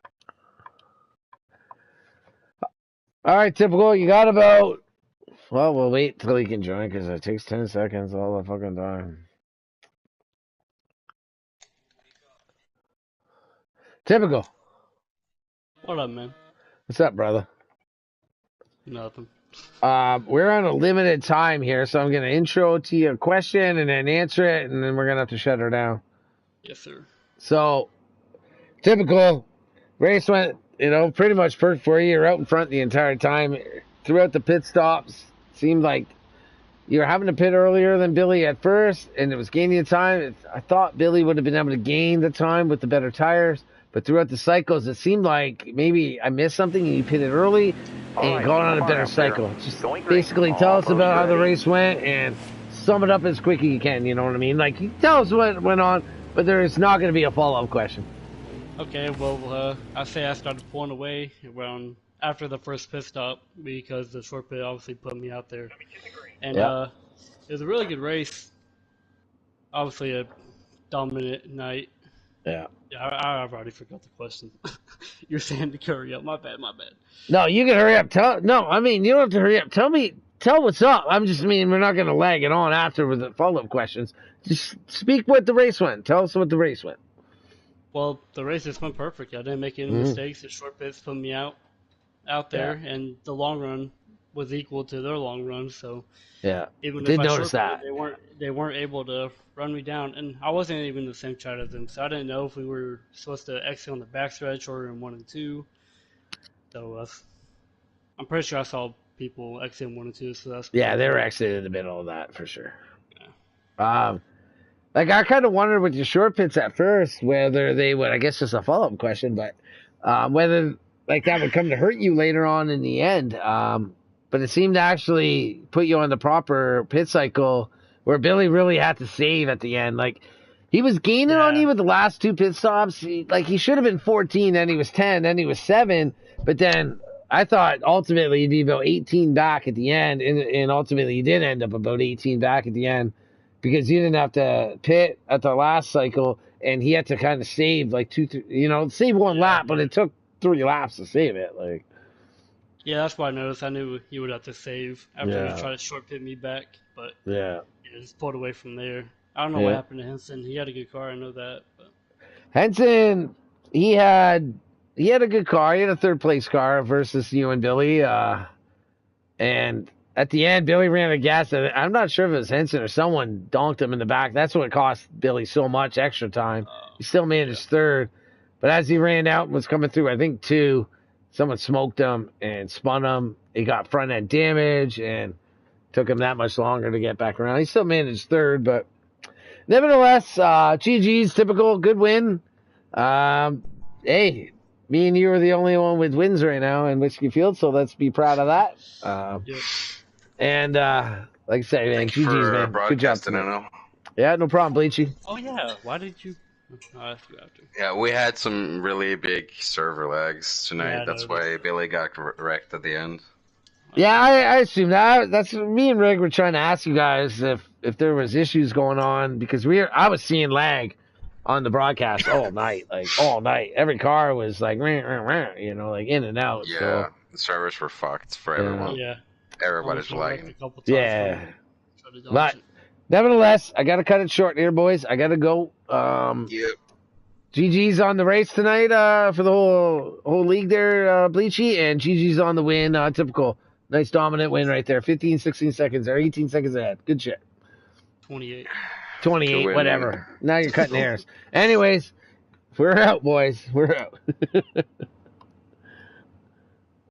right, typical. You got about. Well, we'll wait till he can join because it takes 10 seconds all the fucking time. Typical. What up, man? What's up, brother? Nothing. We're on a limited time here, so I'm going to intro to you a question and then answer it, and then we're going to have to shut her down. Yes, sir. So, typical. Race went, pretty much perfect for you. You're out in front the entire time. Throughout the pit stops, seemed like you were having to pit earlier than Billy at first, and it was gaining the time. I thought Billy would have been able to gain the time with the better tires, but throughout the cycles, it seemed like maybe I missed something and you pitted early and got on a better cycle. Just basically tell us about how the race went and sum it up as quick as you can, you know what I mean? Like, you tell us what went on, but there's not going to be a follow-up question. Okay, well, I say I started pulling away around after the first pit stop because the short pit obviously put me out there. And Yeah. it was a really good race. Obviously a dominant night. Yeah. I've already forgot the question. You're saying to hurry up. My bad. No, you can hurry up. You don't have to hurry up. Tell what's up. We're not going to lag it on after with the follow-up questions. Just speak what the race went. Tell us what the race went. Well, the race just went perfect. I didn't make any mistakes. The short pits put me out there, and the long run was equal to their long run. So yeah, even did if I notice that they weren't able to run me down, and I wasn't even in the same track as them, so I didn't know if we were supposed to exit on the backstretch or in 1 and 2. So I'm pretty sure I saw people exit in 1 and 2. So that's they were exiting in the middle of that for sure. Yeah. Like, I kind of wondered with your short pits at first whether they would, I guess just a follow-up question, but whether like that would come to hurt you later on in the end. But it seemed to actually put you on the proper pit cycle where Billy really had to save at the end. Like, he was gaining on you with the last two pit stops. He should have been 14, then he was 10, then he was 7. But then I thought ultimately he'd be about 18 back at the end, and ultimately he did end up about 18 back at the end. Because you didn't have to pit at the last cycle, and he had to kind of save like save one lap, but it took 3 laps to save it. Like, yeah, that's what I noticed. I knew he would have to save after he tried to short pit me back, but just pulled away from there. I don't know what happened to Henson. He had a good car, I know that. But Henson, he had a good car. He had a 3rd place car versus you and Billy, and at the end, Billy ran out of gas. I'm not sure if it was Henson or someone donked him in the back. That's what cost Billy so much extra time. He still managed 3rd. But as he ran out and was coming through, I think 2, someone smoked him and spun him. He got front end damage and took him that much longer to get back around. He still managed 3rd, but nevertheless, GG's typical. Good win. Hey, me and you are the only one with wins right now in Whiskey Field, so let's be proud of that. And like I say, man, GG's, man. Good job tonight. Yeah, no problem, Bleachy. Oh yeah, why did you? I'll ask you after. Yeah, we had some really big server lags tonight. Yeah, that's why Billy got wrecked at the end. Yeah, I assume that. That's me and Rick were trying to ask you guys if there was issues going on because I was seeing lag on the broadcast all night, like all night. Every car was like, like in and out. Yeah, so. The servers were fucked for everyone. Yeah. Everybody's lagging. Yeah. But nevertheless, I got to cut it short here, boys. I got to go. Yep. GG's on the race tonight for the whole league there, Bleachy, and GG's on the win. Typical. Nice dominant win right there. 15, 16 seconds or 18 seconds ahead. Good shit. 28. 28, whatever. Now you're cutting hairs. Anyways, we're out, boys. We're out.